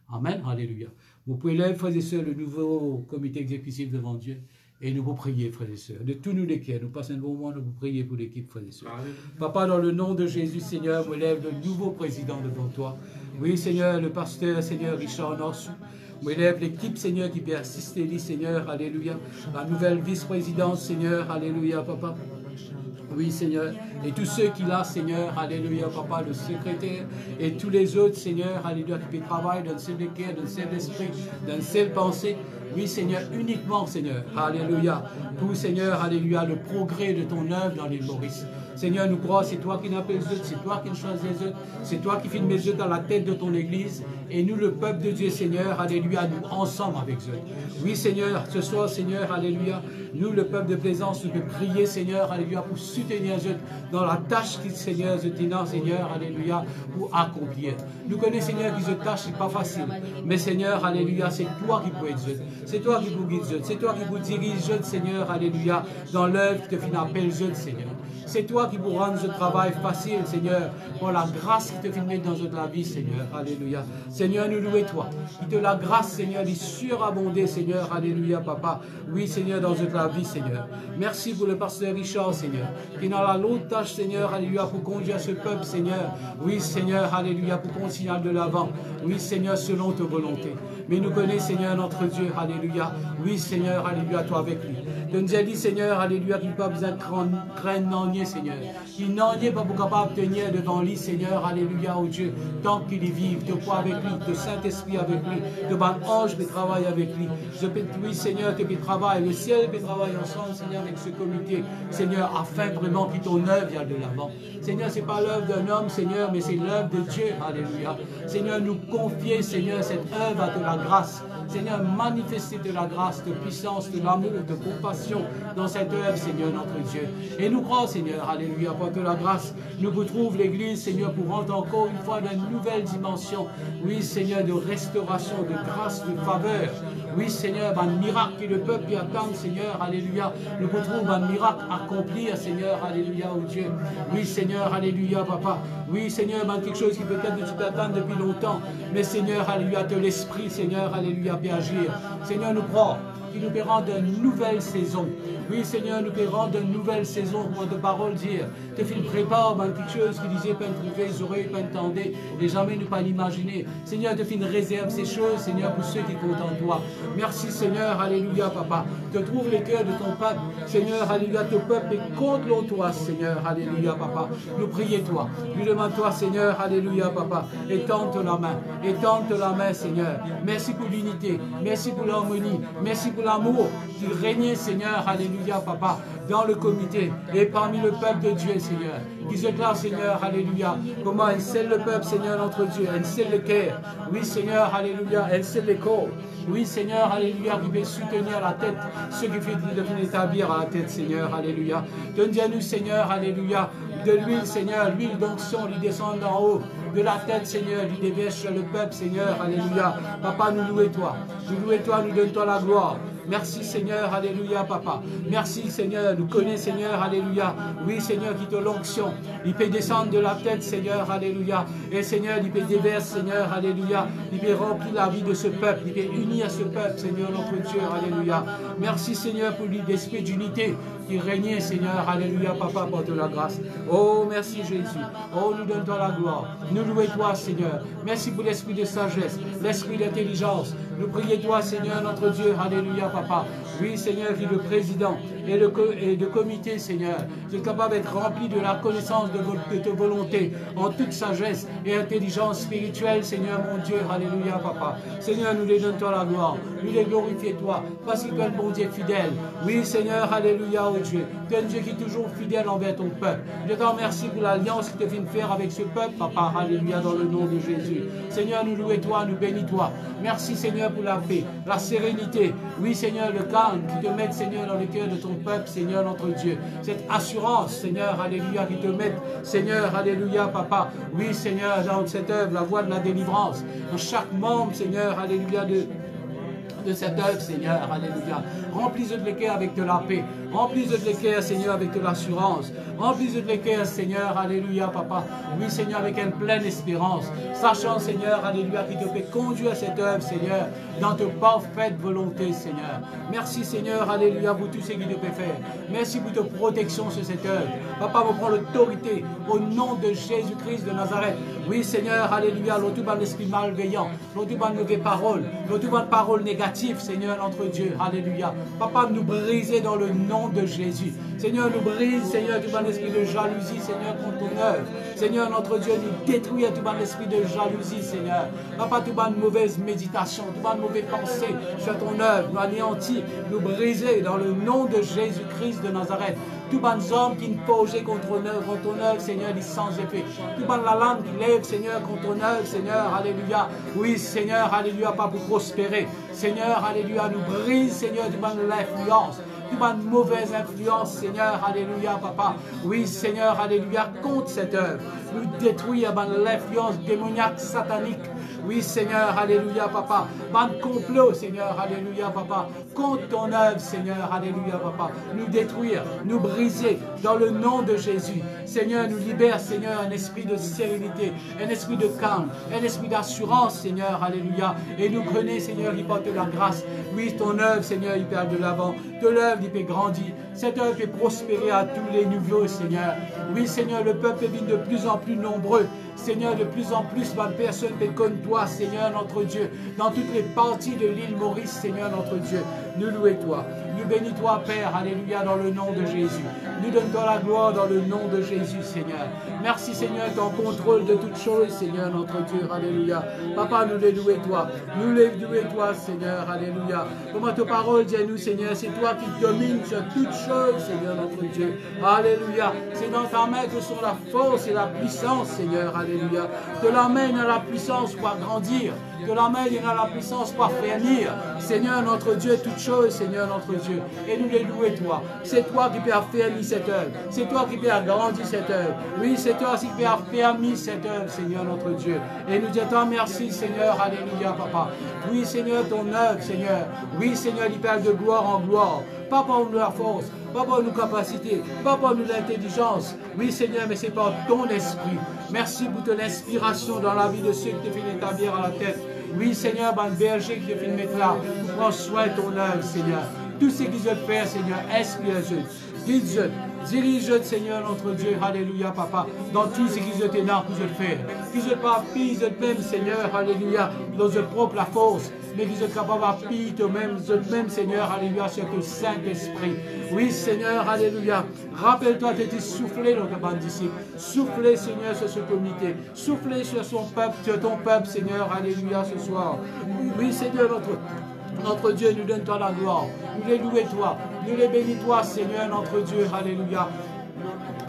Amen, alléluia. Vous pouvez lever, frères et sœurs, le nouveau comité exécutif devant Dieu. Et nous vous prier, frères et sœurs. De tous nous les cœurs, nous passons un bon moment, nous vous prier pour l'équipe, frères et sœurs. Papa, dans le nom de Jésus, Seigneur, me lève le nouveau président devant toi. Oui, Seigneur, le pasteur, Seigneur, Richard Norsou. Me lève l'équipe, Seigneur, qui peut assister, Seigneur, alléluia. La nouvelle vice-présidence, Seigneur, alléluia, Papa. Oui, Seigneur. Et tous ceux qui là, Seigneur, alléluia, Papa, le secrétaire, et tous les autres, Seigneur, alléluia, qui travaillent d'un seul cœur, d'un seul esprit, d'un seul pensée. Oui, Seigneur, uniquement, Seigneur, alléluia, pour, Seigneur, alléluia, le progrès de ton œuvre dans l'île Maurice. Seigneur, nous croyons, c'est toi qui n'appelles les autres, c'est toi qui choisis les autres, c'est toi qui filmes les autres dans la tête de ton Église, et nous, le peuple de Dieu, Seigneur, alléluia, nous ensemble avec eux. Oui, Seigneur, ce soir, Seigneur, alléluia, nous, le peuple de Plaisance, nous pouvons prier, Seigneur, alléluia, pour soutenir eux dans la tâche qui, Seigneur, Seigneur, alléluia, pour accomplir. Nous connaissons, Seigneur, que cette tâche n'est pas facile, mais Seigneur, alléluia, c'est toi qui peux être eux. C'est toi qui vous guides, c'est toi qui vous dirige, Seigneur, alléluia, dans l'œuvre que tu appelles, Seigneur. C'est toi qui vous rends ce travail facile, Seigneur, pour la grâce qui te fait mettre dans notre vie, Seigneur, alléluia. Seigneur, nous louons toi, qui te la grâce, Seigneur, d'y surabonder, Seigneur, alléluia, Papa. Oui, Seigneur, dans notre vie, Seigneur. Merci pour le pasteur Richard, Seigneur, qui dans la longue tâche, Seigneur, alléluia, pour conduire ce peuple, Seigneur. Oui, Seigneur, alléluia, pour continuer de l'avant. Oui, Seigneur, selon ta volonté. Mais nous connaissons, Seigneur, notre Dieu, alléluia. Oui, Seigneur, alléluia, toi avec lui. Tu nous as dit, Seigneur, alléluia, qu'il n'y a pas besoin de craindre, Seigneur. Qu'il n'en est pas pour capable de tenir devant lui, Seigneur, alléluia, oh Dieu, tant qu'il y vive, de quoi avec lui, de Saint-Esprit avec lui, de bon ange qui travaille avec lui. Je peux, oui, Seigneur, que tu travailles, le ciel peut travailler ensemble, Seigneur, avec ce comité, Seigneur, afin vraiment que ton œuvre aille de l'avant. Seigneur, ce n'est pas l'œuvre d'un homme, Seigneur, mais c'est l'œuvre de Dieu, alléluia. Seigneur, nous confier, Seigneur, cette œuvre à de la grâce. Seigneur, manifester de la grâce, de puissance, de l'amour, de compassion dans cette œuvre, Seigneur, notre Dieu. Et nous croyons, Seigneur, alléluia, pour de la grâce, nous vous trouvons l'Église, Seigneur, pour rendre encore une fois une nouvelle dimension. Oui, Seigneur, de restauration, de grâce, de faveur. Oui, Seigneur, un miracle que le peuple y attend, Seigneur, alléluia. Nous vous trouvons un miracle accompli, Seigneur, alléluia, oh Dieu. Oui, Seigneur, alléluia, Papa. Oui, Seigneur, quelque chose qui peut-être tu t'attends depuis longtemps. Mais Seigneur, alléluia, de l'Esprit, Seigneur, alléluia, peut agir. Seigneur, nous croyons qu'il nous peut rendre une nouvelle saison. Oui, Seigneur, nous peut rendre une nouvelle saison pour de paroles dire. Te film prépare quelque chose qui disait pas trouver, les oreilles pas entendre, et jamais ne pas l'imaginer. Seigneur, te film réserve ces choses, Seigneur, pour ceux qui comptent en toi. Merci, Seigneur, alléluia, Papa. Te trouve les cœurs de ton peuple, Seigneur, alléluia, ton peuple est contre toi, Seigneur, alléluia, Papa. Nous prions toi, nous demandons toi, Seigneur, alléluia, Papa. Étends la main, Seigneur. Merci pour l'unité, merci pour l'harmonie, merci pour l'amour qui règne, Seigneur, alléluia. alléluia, papa, dans le comité et parmi le peuple de Dieu, Seigneur, qui se déclare, Seigneur, alléluia, comment elle scelle le peuple, Seigneur, notre Dieu, elle scelle le cœur, oui, Seigneur, alléluia, elle scelle les corps, oui, Seigneur, alléluia, qui veut soutenir la tête, ceux qui veulent établir à la tête, Seigneur, alléluia. Donne-nous, Seigneur, alléluia, de l'huile, Seigneur, l'huile d'onction, lui descend d'en haut, de la tête, Seigneur, lui déverse sur le peuple, Seigneur, alléluia. Papa, nous louons toi, nous donne-toi la gloire. Merci Seigneur, alléluia papa. Merci Seigneur, nous connaissons Seigneur, alléluia. Oui Seigneur, qui te l'onction. Il peut descendre de la tête Seigneur, alléluia. Et Seigneur, il peut déverser Seigneur, alléluia. Il peut remplir la vie de ce peuple. Il peut unir ce peuple Seigneur, notre Dieu, alléluia. Merci Seigneur pour l'esprit d'unité qui régnait Seigneur, alléluia papa, porte la grâce. Oh merci Jésus. Oh nous donne-toi la gloire. Nous louons toi Seigneur. Merci pour l'esprit de sagesse, l'esprit d'intelligence. Nous prions toi Seigneur, notre Dieu, alléluia papa. Oui Seigneur, qui est le président et le comité Seigneur. Tu es capable d'être rempli de la connaissance de ta volonté en toute sagesse et intelligence spirituelle Seigneur mon Dieu, alléluia papa. Seigneur, nous les donnons toi la gloire. Nous les glorifions toi parce que tu es un bon Dieu fidèle. Oui Seigneur, alléluia oh Dieu. Tu es un Dieu qui est toujours fidèle envers ton peuple. Je te remercie pour l'alliance que tu viens de faire avec ce peuple papa, alléluia dans le nom de Jésus. Seigneur, nous louons toi, nous bénis toi. Merci Seigneur pour la paix, la sérénité. Oui Seigneur, le calme qui te met Seigneur dans le cœur de ton peuple, Seigneur notre Dieu. Cette assurance Seigneur, alléluia, qui te met Seigneur, alléluia papa. Oui Seigneur, dans cette œuvre, la voie de la délivrance. Dans chaque membre Seigneur, alléluia, de cette œuvre, Seigneur, alléluia. Remplis-le de cœur avec de la paix. Remplis-le de cœur, Seigneur, avec de l'assurance. Remplis-le de cœur, Seigneur, alléluia, papa. Oui, Seigneur, avec une pleine espérance. Sachant, Seigneur, alléluia, qui te fait conduire cette œuvre, Seigneur, dans ta parfaite volonté, Seigneur. Merci, Seigneur, alléluia, pour tout ce qu'il te fait faire. Merci pour ta protection sur cette œuvre. Papa, me prend l'autorité au nom de Jésus-Christ de Nazareth. Oui, Seigneur, alléluia, l'autre ban l'esprit malveillant, l'autre ban mauvaise parole, l'autre ban parole négative, Seigneur, notre Dieu, alléluia. Papa, nous briser dans le nom de Jésus. Seigneur, nous brise, Seigneur, tout ban l'esprit de jalousie, Seigneur, contre ton œuvre. Seigneur, notre Dieu, nous détruit tout ban l'esprit de jalousie, Seigneur. Papa, tout ban mauvaise méditation, tout ban mauvaise pensée sur ton œuvre, nous anéantir, nous briser dans le nom de Jésus-Christ de Nazareth. Tout ban hommes qui nous forgent contre ton œuvre, Seigneur, il sans effet. Tout ban la langue qui lève, Seigneur, contre ton œuvre, Seigneur, alléluia. Oui, Seigneur, alléluia, pas pour prospérer. Seigneur, alléluia, nous brise, Seigneur, tout ban l'influence. Toute bonne mauvaise influence, Seigneur, alléluia, papa. Oui, Seigneur, alléluia, contre cette œuvre. Nous détruire l'influence démoniaque, satanique. Oui, Seigneur, alléluia, papa. Ban complot, Seigneur, alléluia, papa. Contre ton œuvre, Seigneur, alléluia, papa. Nous détruire, nous briser dans le nom de Jésus. Seigneur, nous libère, Seigneur, un esprit de sérénité, un esprit de calme, un esprit d'assurance, Seigneur, alléluia. Et nous prenons, Seigneur, il porte la grâce. Oui, ton œuvre, Seigneur, il perd de l'avant. Ton œuvre, il peut grandir. Cette œuvre peut prospérer à tous les niveaux, Seigneur. Oui, Seigneur, le peuple devient de plus en plus nombreux. Seigneur, de plus en plus, ma personne peut connaître toi, Seigneur, notre Dieu. Dans toutes les parties de l'île Maurice, Seigneur, notre Dieu. Nous louons toi. Nous bénis toi, Père, alléluia, dans le nom de Jésus. Nous donne-toi la gloire dans le nom de Jésus, Seigneur. Merci, Seigneur, ton contrôle de toutes choses, Seigneur, notre Dieu, alléluia. Papa, nous les louons toi. Nous les louons toi, Seigneur, alléluia. Comment ta parole dit à nous, Seigneur, c'est toi qui domines sur toutes choses, Seigneur, notre Dieu. Alléluia. C'est dans ta main que sont la force et la puissance, Seigneur, alléluia. De la main à la puissance pour grandir. De la main à la puissance pour faire venir. Seigneur, notre Dieu, toutes choses, Seigneur, notre Dieu. Et nous les louons, toi. C'est toi qui peux affermir cette œuvre. C'est toi qui peux agrandir cette œuvre. Oui, c'est toi qui peux affermir cette œuvre, Seigneur, notre Dieu. Et nous disons merci, Seigneur, alléluia, papa. Oui, Seigneur, ton œuvre, Seigneur. Oui, Seigneur, il parle de gloire en gloire. Pas pour nous la force, pas pour nous capacité, pas pour nous l'intelligence. Oui, Seigneur, mais c'est par ton esprit. Merci pour ton inspiration dans la vie de ceux qui te font établir à la tête. Oui, Seigneur, ban berger qui te fait mettre là. Prends soin de ton œuvre, Seigneur. Tout ce qu'ils veulent faire, Seigneur, inspire-eux. Guide-eux. Dirige, Seigneur, notre Dieu, alléluia, papa, dans tout ce qu'ils ont là pour faire. Qu'ils ne pas pire eux-mêmes, Seigneur, alléluia, dans eux propre la force, mais qu'ils soient capables de pire eux-mêmes, Seigneur, alléluia, sur le Saint-Esprit. Oui, Seigneur, alléluia. Rappelle-toi de te souffler dans ta bande disciples. Souffler, Seigneur, sur ce comité. Souffler sur son peuple, sur ton peuple, Seigneur, alléluia, ce soir. Oui, Seigneur, Notre Dieu, nous donne toi la gloire. Nous les louons toi. Nous les bénis toi, Seigneur, notre Dieu. Alléluia.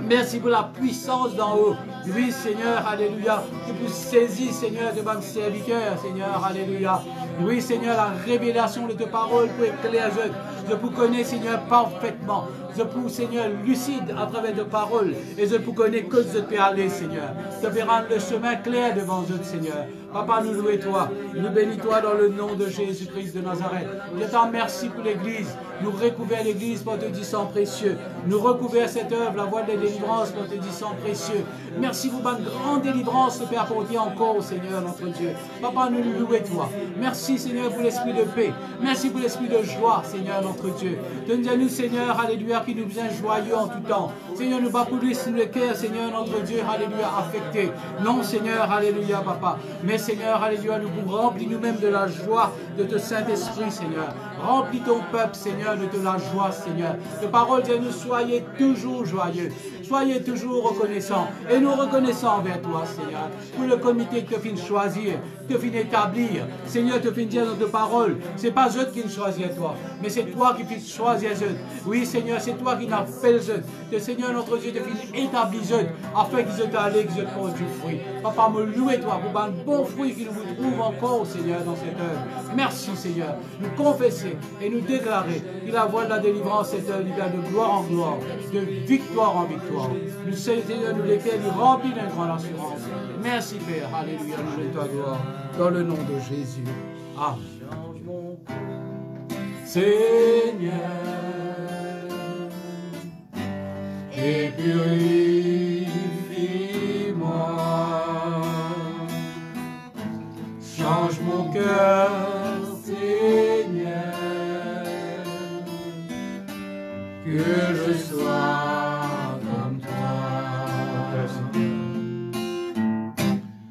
Merci pour la puissance d'en haut. Oui, Seigneur, alléluia. Que vous saisissez, Seigneur, de votre serviteur, Seigneur, alléluia. Oui, Seigneur, la révélation de tes paroles pour éclairer. Je vous connais, Seigneur, parfaitement. Je vous, Seigneur, lucide à travers tes paroles. Et je vous connais que je peux aller, Seigneur. Je vais rendre le chemin clair devant eux, Seigneur. Papa, nous louons toi. Nous bénis toi dans le nom de Jésus-Christ de Nazareth. Je t'en remercie pour l'Église. Nous recouvrons l'Église pour te dire sang précieux. Nous recouvrons cette œuvre, la voie de délivrance pour te dire sang précieux. Merci pour une grande délivrance que tu peux apporter encore, Seigneur, notre Dieu. Papa, nous louons toi. Merci, Seigneur, pour l'esprit de paix. Merci pour l'esprit de joie, Seigneur, notre Dieu. Donne-nous, Seigneur, alléluia, qui nous vient joyeux en tout temps. Seigneur, nous bats pour lui sur le cœur, Seigneur, notre Dieu, alléluia, affecté. Non, Seigneur, alléluia, Papa. Mais, Seigneur, alléluia, nous vous remplis nous-mêmes de la joie de ton Saint-Esprit, Seigneur. Remplis ton peuple, Seigneur, de la joie, Seigneur. De parole de nous, soyez toujours joyeux. Soyez toujours reconnaissants. Et nous reconnaissons envers toi, Seigneur. Pour le comité que tu finis choisir, que tu finis établir. Seigneur, tu finis dire dans tes paroles. Ce n'est pas eux qui nous choisissent toi, mais c'est toi qui finis choisir eux. Oui, Seigneur, c'est toi qui nous fait eux. Que Seigneur, notre Dieu, tu finis établir eux, afin qu'ils soient allés, qu'ils portent du fruit. Papa, me louer toi pour un bon fruit qui nous trouve encore, Seigneur, dans cette œuvre. Merci, Seigneur. Nous confesser et nous déclarer qu'il la voie de la délivrance, cette œuvre, de gloire en gloire, de victoire en victoire. Nous, Seigneur, nous lesquels nous remplis d'une grande assurance. Merci, Père. Alléluia. Nous donne ta gloire. Dans le nom de Jésus. Amen. Seigneur, et purifie-moi. Change mon cœur, Seigneur, que je sois comme toi.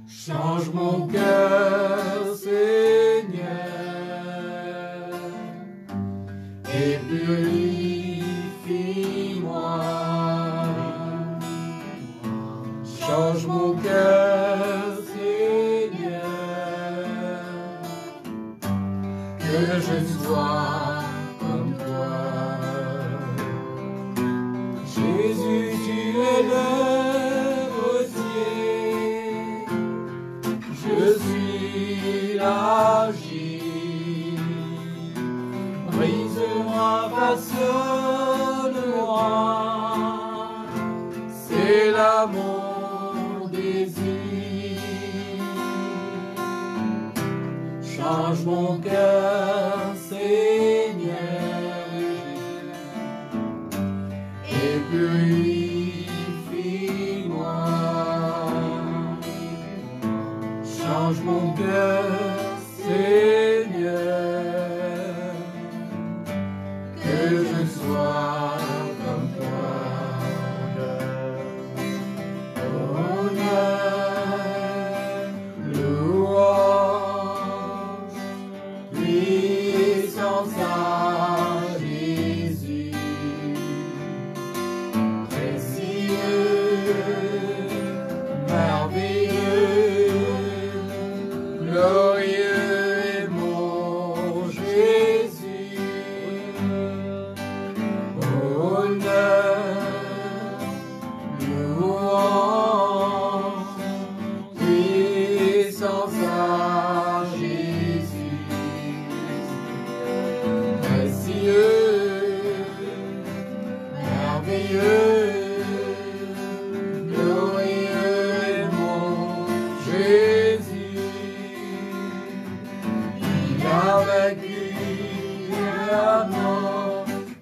Change mon cœur, Seigneur, et purifie-moi. Change mon cœur, Seigneur, que je sois comme toi. Jésus, tu es le rosier, je suis la gîte. Brise-moi, façonne-moi, c'est là mon désir. Change mon cœur, Seigneur, et purifie-moi. Change mon cœur, Seigneur, que je sois comme toi. Honneur, louange, puissance à Jésus. Merveilleux, glorieux est mon Jésus. Honneur, louange, puissance à Jésus. Précieux, merveilleux,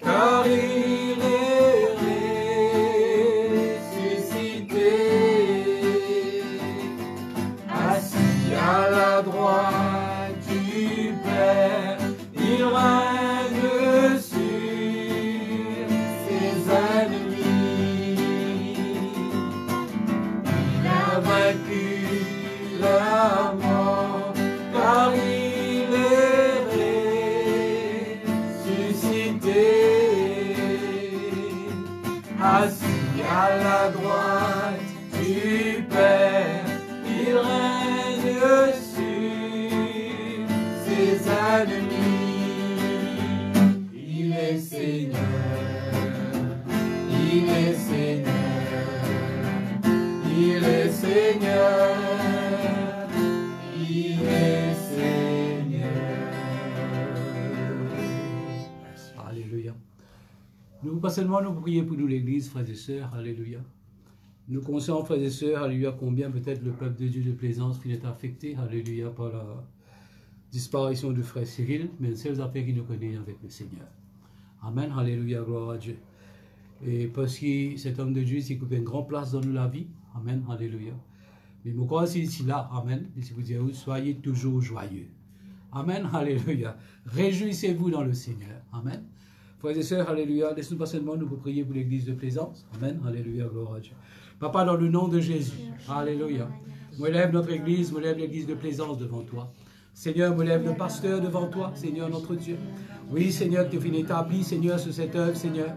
car il est ressuscité, assis à la droite du Père, il règne sur ses ennemis. Il a vaincu la mort, car il est assis à la droite du Père, il règne sur ses ennemis. Seigneur, il est Seigneur. Alléluia. Nous, pas seulement nous prions pour nous l'église, frères et sœurs, alléluia. Nous conscients, frères et sœurs, alléluia, combien peut-être le peuple de Dieu de Plaisance est affecté, alléluia, par la disparition du frère Cyril, mais c'est les affaires qui nous connaissent avec le Seigneur. Amen, alléluia, gloire à Dieu. Et parce que cet homme de Dieu, il occupe une grande place dans la vie, amen, alléluia. Mais mon corps, c'est ici là, amen, et si vous dites, soyez toujours joyeux. Amen, alléluia. Réjouissez-vous dans le Seigneur, amen. Frères et sœurs, alléluia, laissez-nous pas seulement nous prier pour l'église de Plaisance, amen, alléluia, gloire à Dieu. Papa, dans le nom de Jésus, alléluia, moi lève notre église, moi lève l'église de Plaisance devant toi. Seigneur, me lève le pasteur devant toi, Seigneur notre Dieu. Oui, Seigneur, que tu finis établi, Seigneur, sur cette œuvre, Seigneur.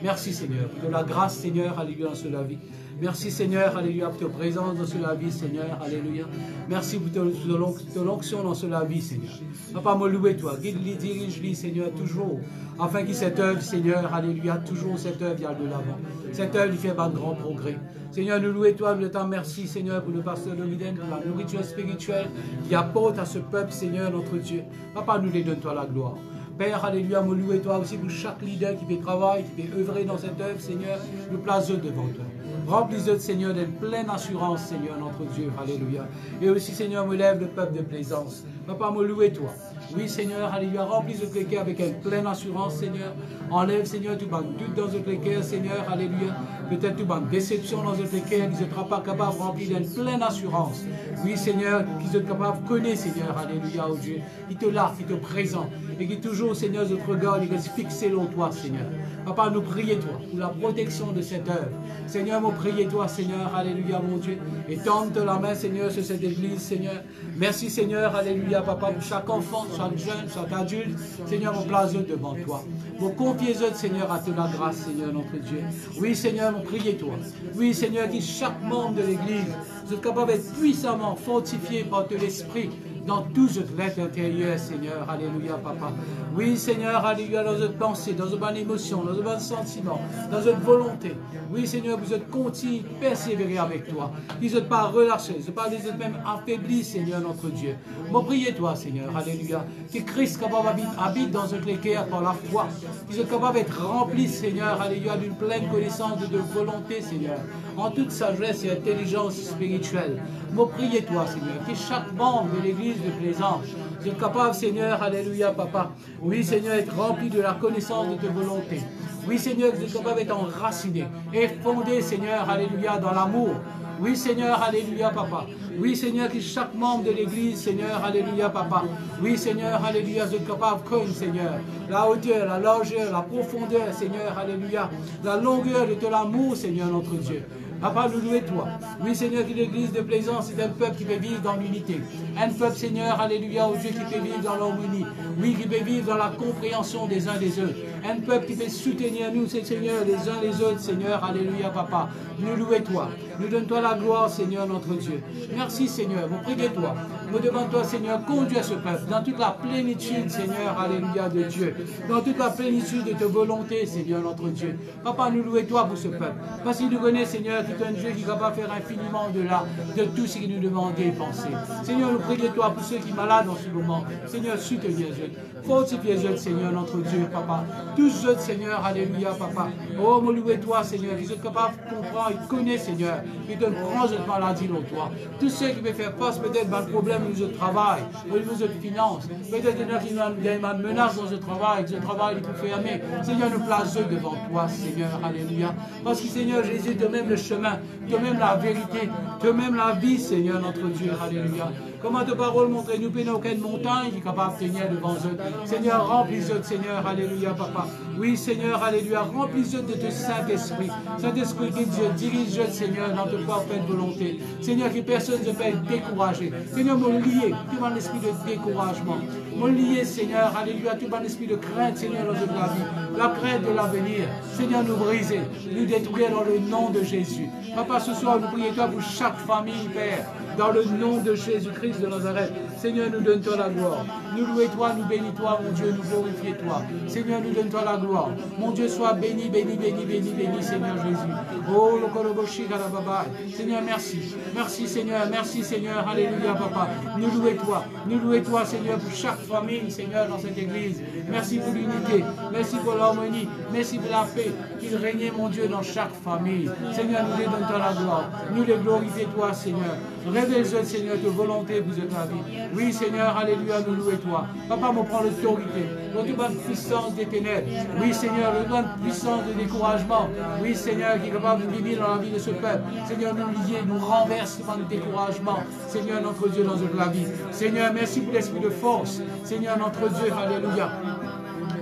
Merci, Seigneur, pour la grâce, Seigneur, alléluia, dans cela vie. Merci, Seigneur, alléluia, pour ta présence dans cela vie, Seigneur, alléluia. Merci pour ton onction dans cela vie, Seigneur. Papa, me louer toi, guide-les, dirige-les, Seigneur, toujours, afin que cette œuvre, Seigneur, alléluia, toujours cette œuvre y aille de l'avant. Cette œuvre, il fait pas de grand progrès. Seigneur, nous louer toi, nous t'en merci, Seigneur, pour le pasteur de l'Iden, pour la nourriture spirituelle qui apporte à ce peuple, Seigneur, notre Dieu. Papa, nous les donne-toi la gloire. Père, alléluia, me louer toi aussi pour chaque leader qui fait travail, qui fait œuvrer dans cette œuvre, Seigneur, nous place-eux devant toi. Remplis-eux, Seigneur, d'une pleine assurance, Seigneur, notre Dieu, alléluia. Et aussi, Seigneur, me lève le peuple de Plaisance. Papa, me louer toi. Oui, Seigneur, alléluia, remplis ce cœur avec une pleine assurance, Seigneur. Enlève, Seigneur, tout doute dans notre cœur, Seigneur, alléluia. Peut-être toute déception dans notre cœur, qui ne sera pas capable de remplir d'une pleine assurance. Oui, Seigneur, qui soit capable de connaître, Seigneur, alléluia, oh Dieu, qui te l'a, qui te présente, et qui toujours, Seigneur, notre regard, il reste fixé en toi, Seigneur. Papa, nous prions toi pour la protection de cette œuvre. Seigneur, nous prions toi, Seigneur, alléluia, mon Dieu, et tente la main, Seigneur, sur cette église, Seigneur. Merci, Seigneur, alléluia, Papa, pour chaque enfant, chaque jeune, chaque adulte, Seigneur, on place eux devant toi. Vous confiez-eux, Seigneur, à toute la grâce, Seigneur, notre Dieu. Oui, Seigneur, nous prions toi. Oui, Seigneur, que chaque membre de l'église soit capable d'être puissamment fortifié par ton esprit dans tout notre être intérieur, Seigneur, alléluia, Papa. Oui, Seigneur, alléluia, dans notre pensée, dans notre bonne émotion, dans notre bon sentiment, dans notre volonté. Oui, Seigneur, vous êtes continue, persévérer avec toi. Vous n'êtes pas relâchés, vous n'êtes pas même affaiblis, Seigneur, notre Dieu. Moi, priez-toi, Seigneur, alléluia, que Christ capable habite dans notre cœur par la foi. Qu'ils soient capables d'être remplis, Seigneur, alléluia, d'une pleine connaissance de volonté, Seigneur, en toute sagesse et intelligence spirituelle. Moi, priez-toi, Seigneur, que chaque membre de l'église de Plaisance soit capable, Seigneur, alléluia, Papa. Oui, Seigneur, être rempli de la connaissance de ta volonté. Oui, Seigneur, que vous êtes capable d'être enraciné et fondé, Seigneur, alléluia, dans l'amour. Oui, Seigneur, alléluia, Papa. Oui, Seigneur, que chaque membre de l'église, Seigneur, alléluia, Papa. Oui, Seigneur, alléluia, vous êtes capable de connaître, Seigneur, la hauteur, la largeur, la profondeur, Seigneur, alléluia, la longueur de l'amour, Seigneur, notre Dieu. Papa, nous louer toi. Oui, Seigneur, que l'église de Plaisance est un peuple qui peut vivre dans l'unité. Un peuple, Seigneur, alléluia, au Dieu qui peut vivre dans l'harmonie. Oui, qui peut vivre dans la compréhension des uns des autres. Un peuple qui peut soutenir nous, Seigneur, les uns les autres, Seigneur, alléluia, Papa. Nous louer toi. Nous donne-toi la gloire, Seigneur, notre Dieu. Merci, Seigneur. Vous priez toi. Nous demandons toi, Seigneur, conduis ce peuple dans toute la plénitude, Seigneur, alléluia, de Dieu. Dans toute la plénitude de ta volonté, Seigneur, notre Dieu. Papa, nous louer toi pour ce peuple. Parce qu'il nous connaît, Seigneur, qui est un Dieu qui va pas faire infiniment au-delà de tout ce qu'il nous demande et penser. Seigneur, nous prions toi pour ceux qui sont malades en ce moment. Seigneur, soutenez-eux. Fortifiez-eux, Seigneur, notre Dieu, Papa. Tous eux, Seigneur, alléluia, Papa. Oh, me louer toi, Seigneur, qui sont capables de comprendre et de connaître, Seigneur, qui te prend cette maladie dans toi. Tous ceux qui veulent faire face peut-être à un problème au niveau de travail, au niveau de finances, peut-être qu'il y a une menace dans ce travail, que ce travail est tout fermé. Seigneur, nous place-eux devant toi, Seigneur, alléluia. Parce que, Seigneur Jésus, de même le chemin, de même la vérité, de même la vie, Seigneur, notre Dieu, alléluia. Comment ta parole montre, nous pénons aucune montagne qui est capable de tenir devant eux. Seigneur, remplis-eux, Seigneur, alléluia, Papa. Oui, Seigneur, alléluia, remplis-eux de ton Saint-Esprit. Saint-Esprit qui Dieu dirige, Seigneur, dans ta parfaite volonté. Seigneur, que personne ne peut être découragé. Seigneur, mon lié, tout mon esprit de découragement. Mon lié, Seigneur, alléluia, tout mon esprit de crainte, Seigneur, dans toute la vie. La crainte de l'avenir. Seigneur, nous briser, nous détruire dans le nom de Jésus. Papa, ce soir, nous prions toi pour chaque famille, Père. dans le nom de Jésus-Christ de Nazareth. Seigneur, nous donne-toi la gloire. Nous louons-toi, nous bénis-toi, mon Dieu, nous glorifions-toi. Seigneur, nous donne-toi la gloire. Mon Dieu, sois béni, béni, béni, béni, béni, Seigneur Jésus. Oh, le koroboshi karababa. Seigneur, merci. Merci, Seigneur. Merci, Seigneur. Alléluia, papa. Nous louons-toi. Nous louons-toi, Seigneur, pour chaque famille, Seigneur, dans cette église. Merci pour l'unité. Merci pour l'harmonie. Merci pour la paix qu'il régnait, mon Dieu, dans chaque famille. Seigneur, nous les donne-toi la gloire. Nous les glorifions-toi, Seigneur. Révèle-toi, Seigneur, de volonté vous êtes la vie. Oui, Seigneur, alléluia, nous louons-toi. Papa, me prend l'autorité. Notre bonne puissance des ténèbres. Oui, Seigneur, le bonne puissance de découragement. Oui, Seigneur, qui est capable de vivre dans la vie de ce peuple. Seigneur, nous lier, nous renverse devant le découragement. Seigneur, notre Dieu, dans notre la vie. Seigneur, merci pour l'esprit de force. Seigneur, notre Dieu, alléluia.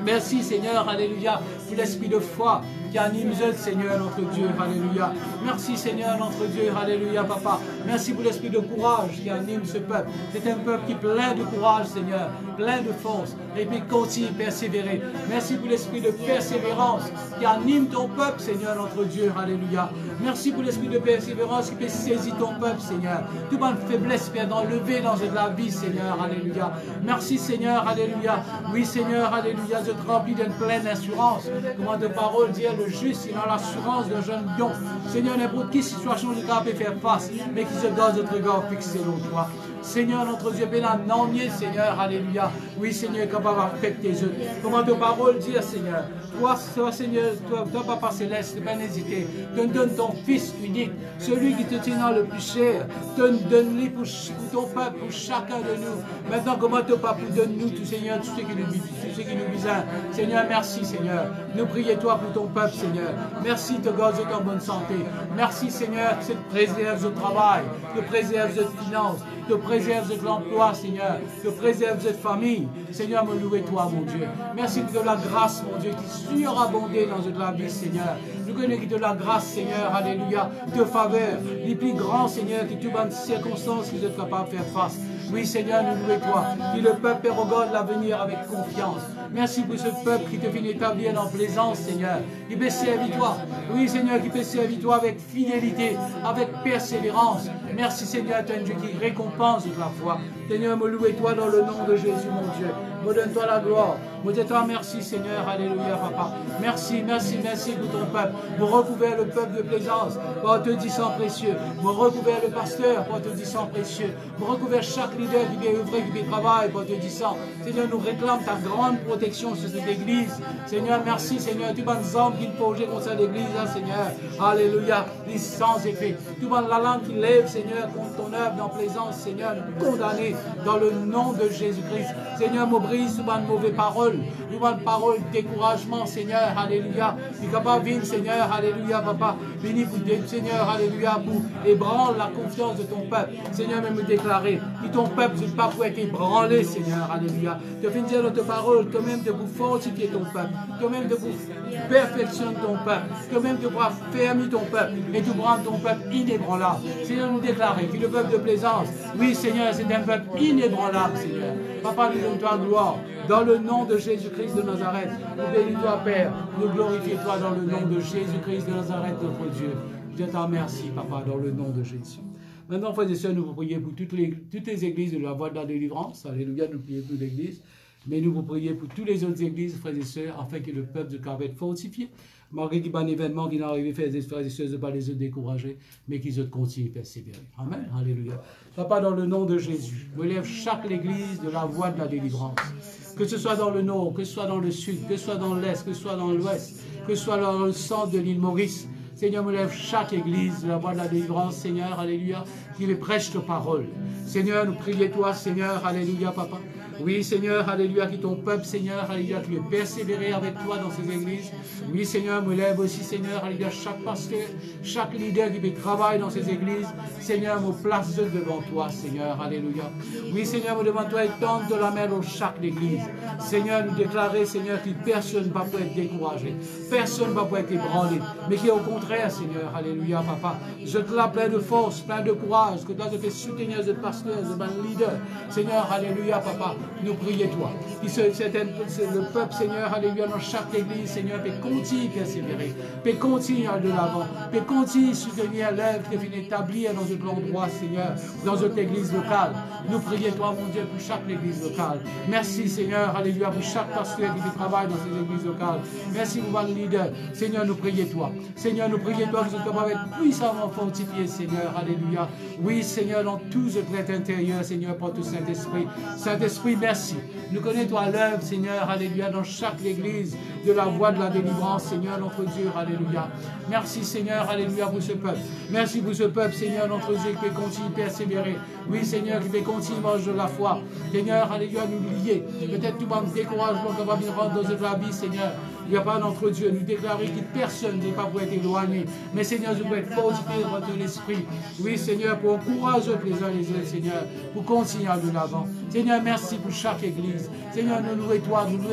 Merci, Seigneur, alléluia, pour l'esprit de foi qui anime nous, Seigneur, notre Dieu, alléluia. Merci, Seigneur, notre Dieu, alléluia, papa. Merci pour l'esprit de courage qui anime ce peuple. C'est un peuple qui est plein de courage, Seigneur, plein de force, et puis continue à persévérer. Merci pour l'esprit de persévérance qui anime ton peuple, Seigneur, notre Dieu, alléluia. Merci pour l'esprit de persévérance qui peut saisir ton peuple, Seigneur. Toute bonne faiblesse peut enlever dans la vie, Seigneur, alléluia. Merci, Seigneur, alléluia. Oui, Seigneur, alléluia, je te remplis d'une pleine assurance. Comment de parole dire le juste, il a l'assurance d'un jeune lion. Seigneur, n'importe quelle situation du cas peut faire face, mais qui se donne notre regard fixé sur toi. Seigneur, notre Dieu, bénin, non mieux, Seigneur, alléluia. Oui, Seigneur, capable d'affecter tes œuvres. Comment de parole dire, Seigneur, toi, Seigneur, toi, Papa Céleste, ne pas hésiter. Donne ton Fils unique, celui qui te tient le plus cher. Donne-lui pour ton peuple, pour chacun de nous. Maintenant, comment te Papa, donne-nous, tout Seigneur, tout ce qui nous besoin. Seigneur, merci, Seigneur. Nous prions toi pour ton peuple, Seigneur. Merci, te garde en bonne santé. Merci, Seigneur, que tu préserves le travail, que tu préserves les finances, que tu préserves l'emploi, Seigneur, que tu préserves cette famille. Seigneur, me louer toi, mon Dieu. Merci de la grâce, mon Dieu, qui surabondait dans notre vie, Seigneur. Je connais que de la grâce, Seigneur, alléluia, de faveur, les plus grands, Seigneur, qui tu bonnes circonstances que vous êtes capable de faire face. Oui, Seigneur, nous louons toi. Que le peuple regarde l'avenir avec confiance. Merci pour ce peuple qui te vient établir en plaisance, Seigneur. Qui peut servir toi. Oui, Seigneur, qui peut servir toi avec fidélité, avec persévérance. Merci, Seigneur, tu es un Dieu qui récompense toute la foi. Seigneur, me louer toi dans le nom de Jésus, mon Dieu. Me donne-toi la gloire. Me dis-toi merci, Seigneur. Alléluia, Papa. Merci, merci, merci pour ton peuple. Me recouvert le peuple de Plaisance par te dit sang précieux. Me recouvert le pasteur par te dit sang précieux. Me recouvert chaque leader qui vient œuvrer, qui vient travailler par te dit sang. Seigneur, nous réclame ta grande protection sur cette église. Seigneur, merci, Seigneur. Tu bonnes âmes qui forgent contre cette église, hein, Seigneur. Alléluia. Les sans effet. Tu bonnes la langue qui lève, Seigneur, contre ton œuvre dans Plaisance, Seigneur, condamné dans le nom de Jésus-Christ. Seigneur, me brise sous une mauvaise parole, une parole de découragement, Seigneur, alléluia. Tu es capable de venir, Seigneur, alléluia, Papa. Béni pour Dieu, Seigneur, alléluia, pour ébranler la confiance de ton peuple. Seigneur, même me déclarer que ton peuple ne pas pour être ébranlé, Seigneur, alléluia. Tu viens dire dans ta parole, toi-même de vous fortifier ton peuple, toi-même de vous perfectionner ton peuple, toi-même de pouvoir fermer ton peuple et de rendre ton peuple inébranlable. Seigneur, nous déclarer que le peuple de Plaisance, oui, Seigneur, c'est un peuple inébranlable, Seigneur. Papa, nous donne-toi gloire. Dans le nom de Jésus-Christ de Nazareth, nous bénis-toi, Père. Nous glorifions-toi dans le nom de Jésus-Christ de Nazareth, notre Dieu. Je te remercie, Papa, dans le nom de Jésus. Maintenant, frères et sœurs, nous vous prions pour toutes les églises de la voie de la délivrance. Alléluia, nous prions pour l'église. Mais nous vous prions pour toutes les autres églises, frères et sœurs, afin que le peuple de Carvet être fortifié. Malgré qu'il y ait un événement qui n'est arrivé, frères et sœurs, de ne pas les décourager, mais qu'ils continuent à persévérer. Amen. Alléluia. Papa, dans le nom de Jésus, relève chaque église de la voie de la délivrance. Que ce soit dans le nord, que ce soit dans le sud, que ce soit dans l'est, que ce soit dans l'ouest, que ce soit dans le centre de l'île Maurice. Seigneur, me lève chaque église de la voie de la délivrance, Seigneur, alléluia, qui les prêche ta parole. Seigneur, nous prions toi, Seigneur, alléluia, Papa. Oui, Seigneur, alléluia, qui ton peuple, Seigneur, alléluia, qui veut persévérer avec toi dans ces églises. Oui, Seigneur, me lève aussi, Seigneur, alléluia, chaque pasteur, chaque leader qui veut travailler dans ces églises. Seigneur, me place devant toi, Seigneur, alléluia. Oui, Seigneur, me devant toi, étendre de la main dans chaque église. Seigneur, nous déclarer, Seigneur, que personne ne va pouvoir être découragé. Personne ne va pouvoir être ébranlé. Mais qui, au contraire, frères, Seigneur, alléluia, papa. Je te la plein de force, plein de courage, que toi te fais soutenir de pasteurs, de leaders. Seigneur, alléluia, papa, nous prions toi. Le peuple, Seigneur, alléluia, dans chaque église, Seigneur, peut continuer à persévérer, peut continuer de l'avant, peut continuer à soutenir l'œuvre qui est établie dans notre endroit, Seigneur, dans notre église locale. Nous prions toi, mon Dieu, pour chaque église locale. Merci, Seigneur, alléluia, pour chaque pasteur qui travaille dans ces églises locales. Merci pour votre leader. Seigneur, nous prions toi. Seigneur, nous prions toi que nous sommes capables d'être puissamment fortifiés, Seigneur, alléluia. Oui, Seigneur, dans tout notre être intérieur, Seigneur, pour tout Saint-Esprit. Saint-Esprit, merci. Nous connaissons toi l'œuvre, Seigneur, alléluia, dans chaque église de la voie de la délivrance, Seigneur, notre Dieu, alléluia. Merci, Seigneur, alléluia, pour ce peuple. Merci pour ce peuple, Seigneur, notre Dieu, qui peut continuer à persévérer. Oui, Seigneur, qui peut continuer à manger de la foi. Seigneur, alléluia, nous lier. Peut-être tout le monde découragement qu'on va venir rendre dans notre vie, Seigneur. Il n'y a pas notre Dieu. Nous déclarer que personne n'est pas pour être éloigné. Mais Seigneur, je veux être fortifié dans ton esprit. Oui, Seigneur, pour encourager les uns les autres, Seigneur, pour continuer de l'avant. Seigneur, merci pour chaque église. Seigneur, nous louons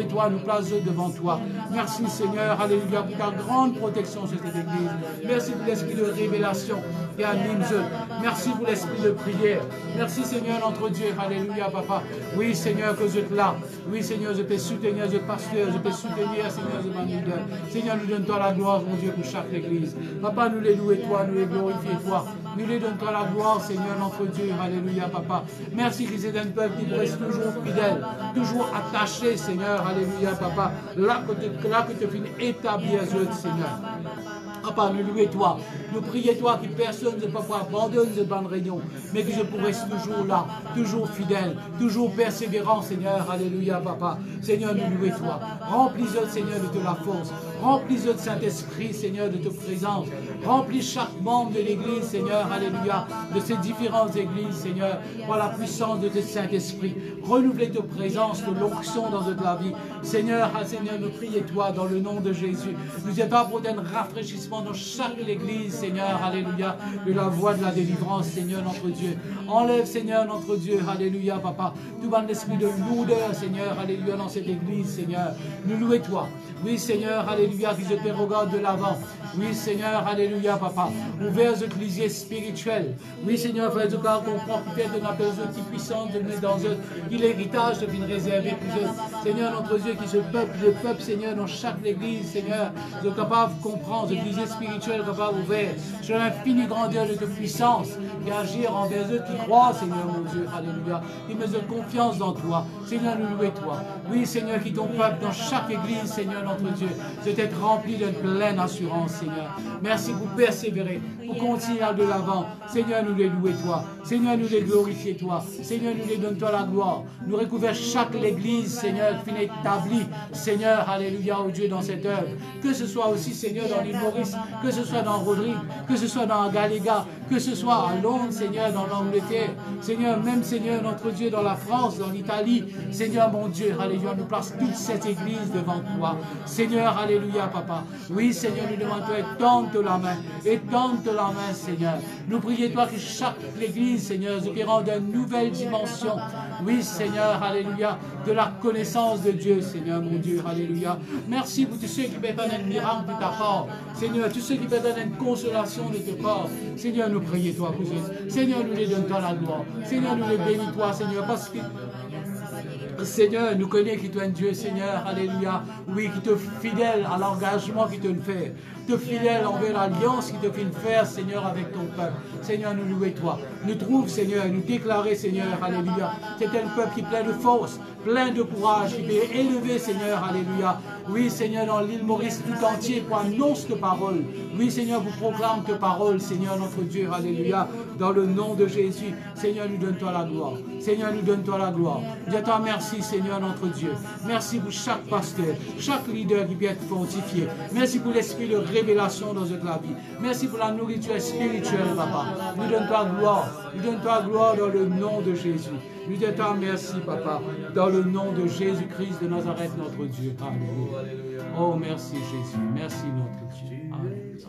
toi, nous plaçons devant toi. Merci, Seigneur, alléluia, pour ta grande protection sur cette église. Merci pour l'esprit de révélation qui anime eux. Merci pour l'esprit de prière. Merci, Seigneur, notre Dieu, alléluia, papa. Oui, Seigneur, que je te là. Oui, Seigneur, je peux soutenir, je pasteur, je peux soutenir, Seigneur, je m'amuse. Seigneur, nous donne-toi la gloire, mon Dieu, pour chaque église. Papa, nous les louons toi, nous les glorifions toi. Nous les donnons-toi la gloire, Seigneur, notre Dieu, alléluia, papa. Merci que c'est un peuple qui reste toujours fidèle, toujours attaché, Seigneur, alléluia, papa. Là que tu finis établir eux, Seigneur. Papa, nous louons toi. Nous prions toi que personne ne peut pas abandonner cette bonne réunion, mais que je pourrais rester toujours là, toujours fidèle, toujours persévérant, Seigneur. Alléluia, papa. Seigneur, nous louons toi. Remplis-le, Seigneur, de la force. Remplis-le de Saint-Esprit, Seigneur, de ta présence. Remplis chaque membre de l'Église, Seigneur. Alléluia. De ces différentes églises, Seigneur, par la puissance de ton Saint-Esprit. Renouveler ta présence, de l'onction dans notre vie. Seigneur, Seigneur, nous prions toi dans le nom de Jésus. Nous aidons pour un rafraîchissement dans chaque église, Seigneur, alléluia, de la voie de la délivrance, Seigneur, notre Dieu. Enlève, Seigneur, notre Dieu, alléluia, papa, tout bon esprit de lourdeur, Seigneur, alléluia, dans cette église, Seigneur. Nous louons toi. Oui, Seigneur, alléluia, qui se te regarde de l'avant. Oui, Seigneur, alléluia, papa. Ouvert aux ecclésies spirituelles. Oui, Seigneur, frère, tout cas, comprend peut-être de notre outil puissant de mettre dans eux, qui l'héritage de vie réservé pour eux. Seigneur, notre Dieu, qui se peuple, le peuple, Seigneur, dans chaque église, Seigneur, de capable de comprendre, l'église spirituelle capable ouvert sur l'infinie grandeur de ta puissance, et agir envers eux qui croient, Seigneur, mon Dieu, alléluia, qui mettent de confiance dans toi. Seigneur, nous louons toi. Oui, Seigneur, qui ton peuple dans chaque église, Seigneur, notre Dieu, c'est être rempli d'une pleine assurance, Seigneur. Merci pour persévérer, pour continuer de l'avant. Seigneur, nous les louons toi. Seigneur, nous les glorifions toi. Seigneur, nous les donne toi la gloire. Nous recouvert chaque église, Seigneur, qui est établie, Seigneur, alléluia, au Dieu, dans cette œuvre. Que ce soit aussi, Seigneur, dans l'île Maurice, que ce soit dans Rodrigue, que ce soit dans Galéga, que ce soit à Londres, Seigneur, dans l'Angleterre, Seigneur, même, Seigneur, notre Dieu, dans la France, dans l'Italie, Seigneur, mon Dieu, alléluia, nous place toute cette église devant toi. Seigneur, alléluia, papa. Oui, Seigneur, nous demandons, étends-toi la main, étends-toi la main, Seigneur. Nous prions, toi, que chaque église, Seigneur, se rende une nouvelle dimension. Oui, Seigneur, alléluia, de la connaissance de Dieu, Seigneur, mon Dieu, alléluia. Merci pour tous ceux qui peuvent donner un miracle de ta part. Seigneur, tous ceux qui peuvent donner une consolation de ta part. Seigneur, nous prions, toi, pour eux. Seigneur, nous les donne-toi la gloire. Seigneur, nous les bénis, toi, Seigneur, parce que Seigneur, nous connaissons que tu es un Dieu, Seigneur, alléluia, oui, qui te fidèle à l'engagement qui te le fait, te fidèle envers l'alliance qui te fait faire, Seigneur, avec ton peuple. Seigneur, nous louons toi. Nous trouve, Seigneur, nous déclarer, Seigneur, alléluia, c'est un peuple qui est plein de force, plein de courage, qui peut élever, Seigneur, alléluia. Oui, Seigneur, dans l'île Maurice tout entier, pour annonce tes paroles. Oui, Seigneur, vous proclame tes paroles, Seigneur, notre Dieu, alléluia, dans le nom de Jésus. Seigneur, nous donne-toi la gloire. Seigneur, nous donne-toi la gloire. Je te remercie, Seigneur, notre Dieu. Merci pour chaque pasteur, chaque leader qui peut être fortifié. Merci pour l'esprit de révélation dans notre vie. Merci pour la nourriture spirituelle, papa. Nous donne-toi gloire. Nous donne-toi gloire dans le nom de Jésus. Nous te remercie, papa, dans le nom de Jésus-Christ de Nazareth, notre Dieu. Alléluia. Oh, merci, Jésus. Merci, notre Dieu. Alléluia.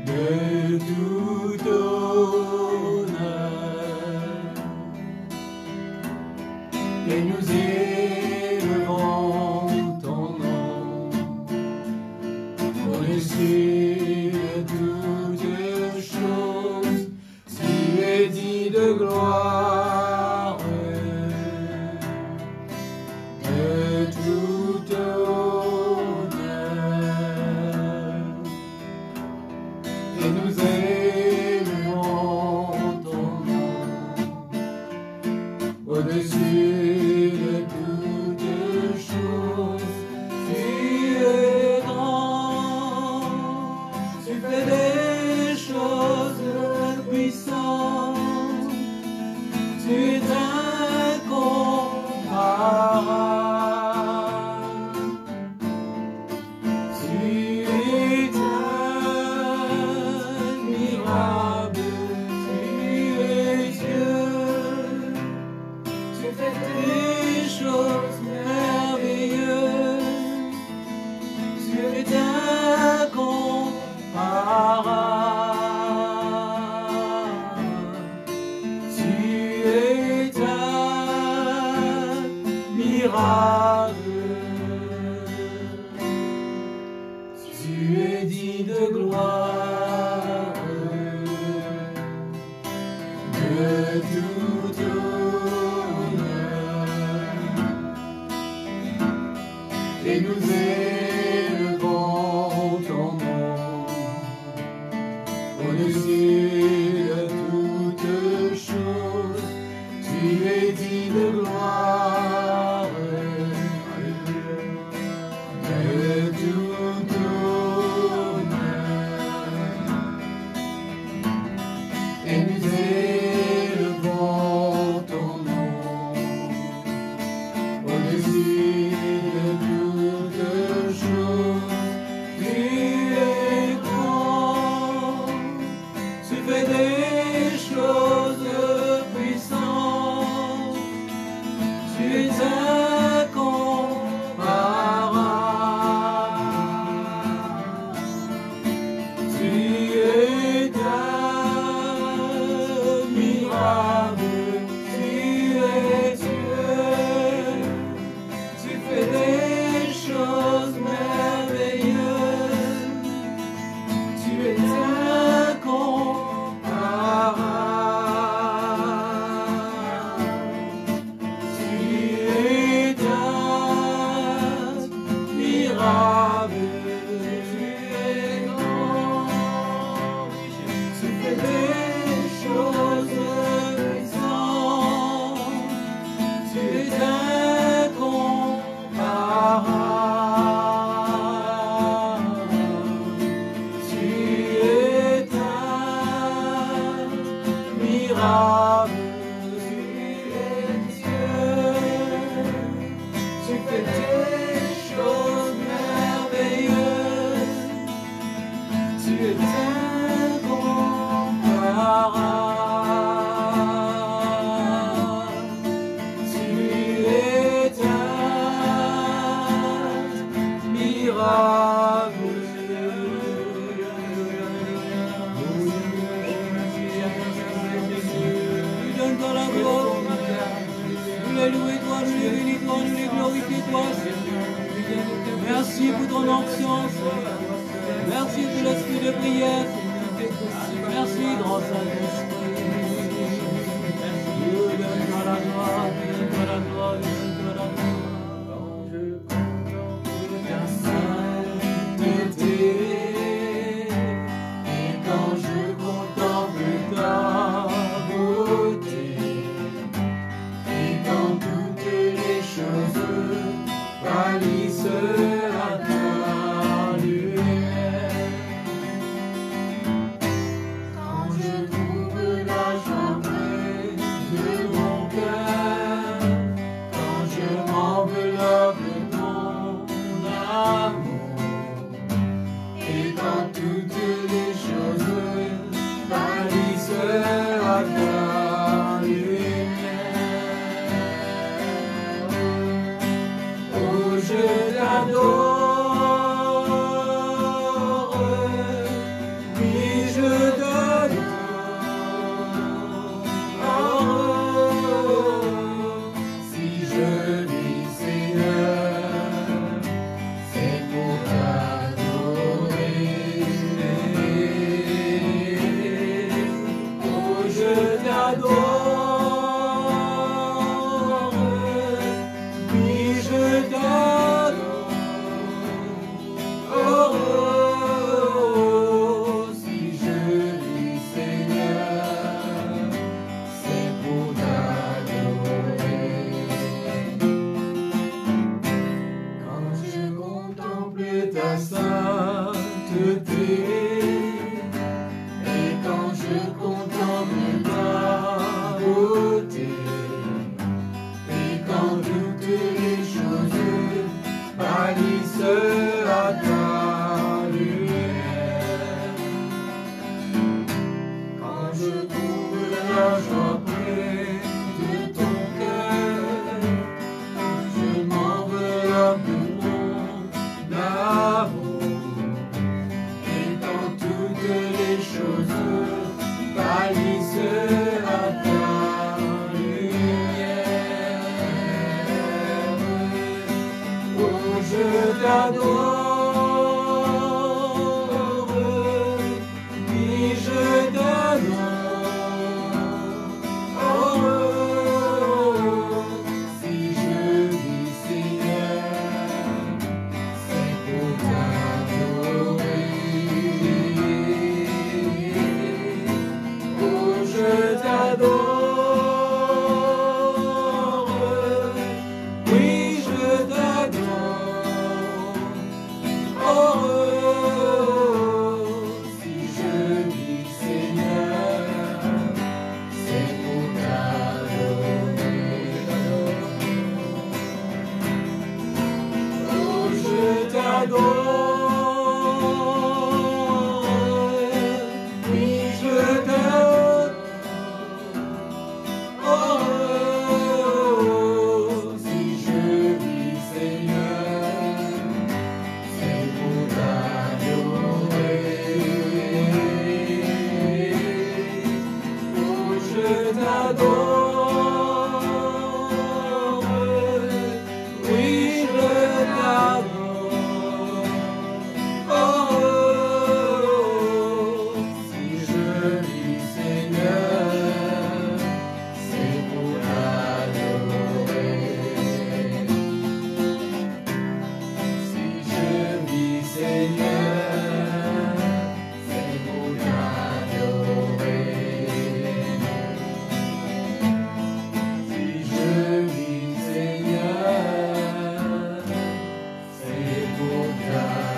De tout honneur, et nous élevons ton nom. Au-dessus de toutes choses, tu es dit de gloire, de tout honneur. Et nous élevons ton nom au-dessus de toutes choses. Tu es grand, tu fais des choses puissantes, tu es incomparable, tu es admirable, tu es Dieu, tu fais des choses merveilleuses, tu es incomparable, tu es admirable, tu es digne de gloire, de tout honneur. Et nous élevons ton nom au-dessus de toutes choses. Tu es digne de gloire, de tout honneur. Et nous élevons ton nom au-dessus de toutes choses. Tu es grand, tu fais des choses puissantes, tu es incomparable, tu es admirable, tu es Dieu, tu fais des choses merveilleuses, tu es incomparable, tu es admirable, tu es grand, tu fais des choses puissantes, tu es incomparable, tu es admirable, tu es Dieu, tu fais des choses merveilleuses, tu es incomparable, tu es admirable. Nous donne la gloire, nous les louons toi, nous les bénissons toi, nous les glorifions toi, Seigneur. Merci pour ton onction, Seigneur. Merci pour l'esprit de prière, Seigneur. Merci, grand Saint-Esprit. Nous donne la gloire, nous donne la gloire, nous donne la gloire. Ta sainteté, et quand je contemple ta beauté, et quand toutes les choses pâlissent à ta lumière, quand je trouve la joie de mon cœur, quand je m'enveloppe de ton amour, et quand toutes les choses pâlissent à ta lumière, oh je t'adore, oui je t'adore, si je vis Seigneur, c'est pour t'adorer. Et quand je contemple ta beauté, et quand toutes les choses pâlissent à ta lumière, quand je trouve la joie près de ton cœur, je m'enveloppe de mon amour. Et quand toutes les choses pâlissent à ta lumière, oh je t'adore, oui je t'adore, oh si je vis Seigneur, c'est pour t'adorer, oh je t'adore, oui je t'adore, oh si je vis Seigneur, c'est pour t'adorer, oh je t'adore, oui je t'adore, oh si je vis Seigneur, c'est pour t'adorer, oh je t'adore, oui je t'adore, oh si je vis Seigneur, c'est pour t'adorer, si je vis Seigneur, c'est pour t'adorer, si je vis Seigneur, c'est pour t'adorer.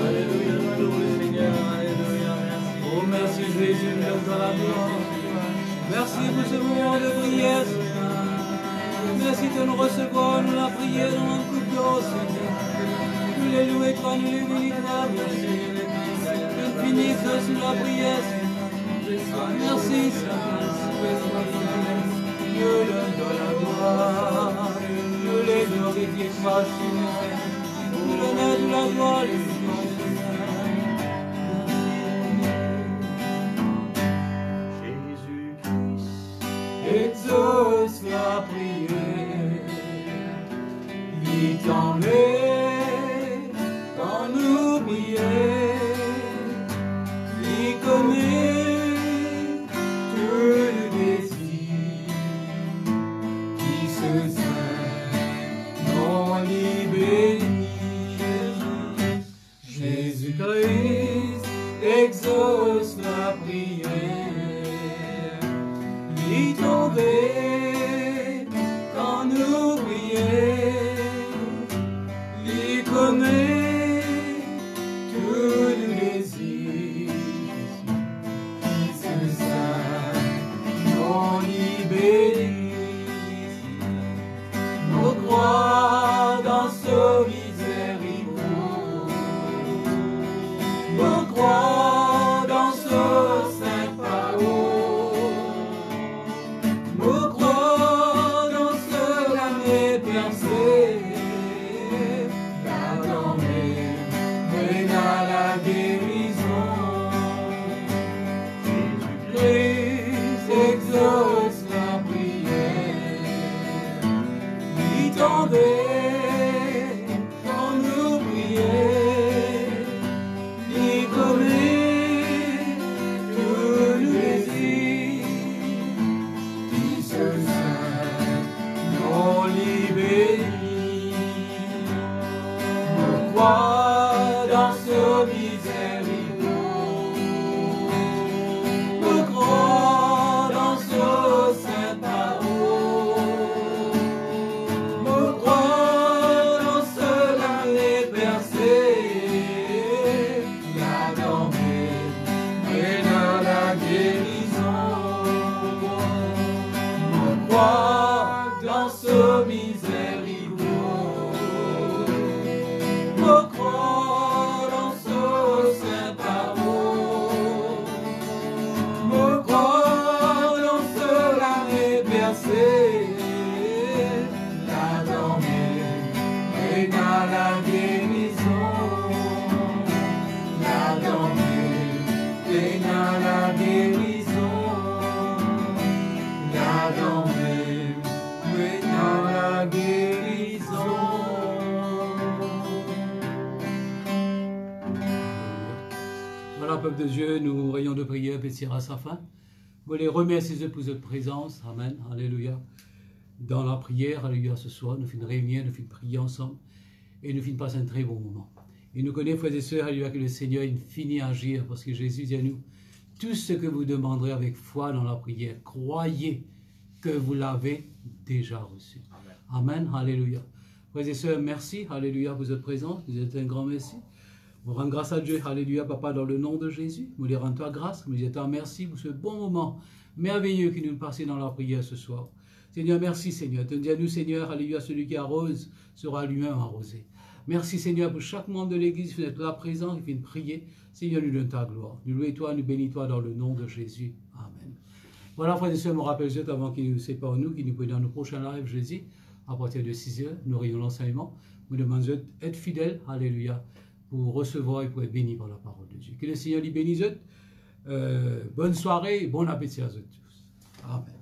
Alléluia, loué Seigneur, alléluia, merci. Oh merci Jésus, merci dans la gloire. Merci pour ce moment de prière, Seigneur. Merci de nous recevoir, nous la prière dans notre coupe d'eau, Seigneur. Nous les louer, toi, nous les bénis, toi, merci. Infinite sur la prière, Seigneur. Merci, Seigneur. Dieu de la gloire, nous les glorifier, toi, Seigneur. Nous l'honneur de la gloire, les Jésus-Christ exauce la prière, il t'en met quand nous prions, il connaît tout le désir qui se sent non libéni. Jésus-Christ exauce la prière, il tombait quand nous prions, il connaît tout le désir qui se sent non libéri. Nos croix dans ce miséricorde, nos croix dans ce saint pas. Voilà, peuple de Dieu, nous rayons de prière, pétir à sa fin. Vous les remercier pour votre présence. Amen. Alléluia. Dans la prière, alléluia, ce soir, nous finissons réunir, nous finissons prier ensemble et nous finissons passer un très bon moment. Et nous connaissons, frères et sœurs, alléluia, que le Seigneur il finit à agir parce que Jésus dit à nous, tout ce que vous demanderez avec foi dans la prière, croyez que vous l'avez déjà reçu. Amen. Amen. Alléluia. Frères et sœurs, merci, alléluia, pour votre présence. Vous êtes un grand merci. On rend grâce à Dieu, alléluia, Papa, dans le nom de Jésus. Nous lui rendons toi grâce, nous lui disons merci pour ce bon moment merveilleux qui nous passait dans la prière ce soir. Seigneur, merci Seigneur. Dis à nous, Seigneur, alléluia, celui qui arrose sera lui-même arrosé. Merci Seigneur pour chaque membre de l'Église qui est là présent, qui vient prier. Seigneur, nous donne ta gloire. Nous louons toi, nous bénis toi dans le nom de Jésus. Amen. Voilà, frères et sœurs, je me rappelle juste avant qu'il nous sépare nous, qu'il nous prenne dans nos prochains lives jeudi, à partir de 6 h, nous aurions l'enseignement. Nous demandons d'être fidèles, alléluia, pour recevoir et pour être bénis par la parole de Dieu. Que le Seigneur les bénisse. Bonne soirée et bon appétit à tous. Amen.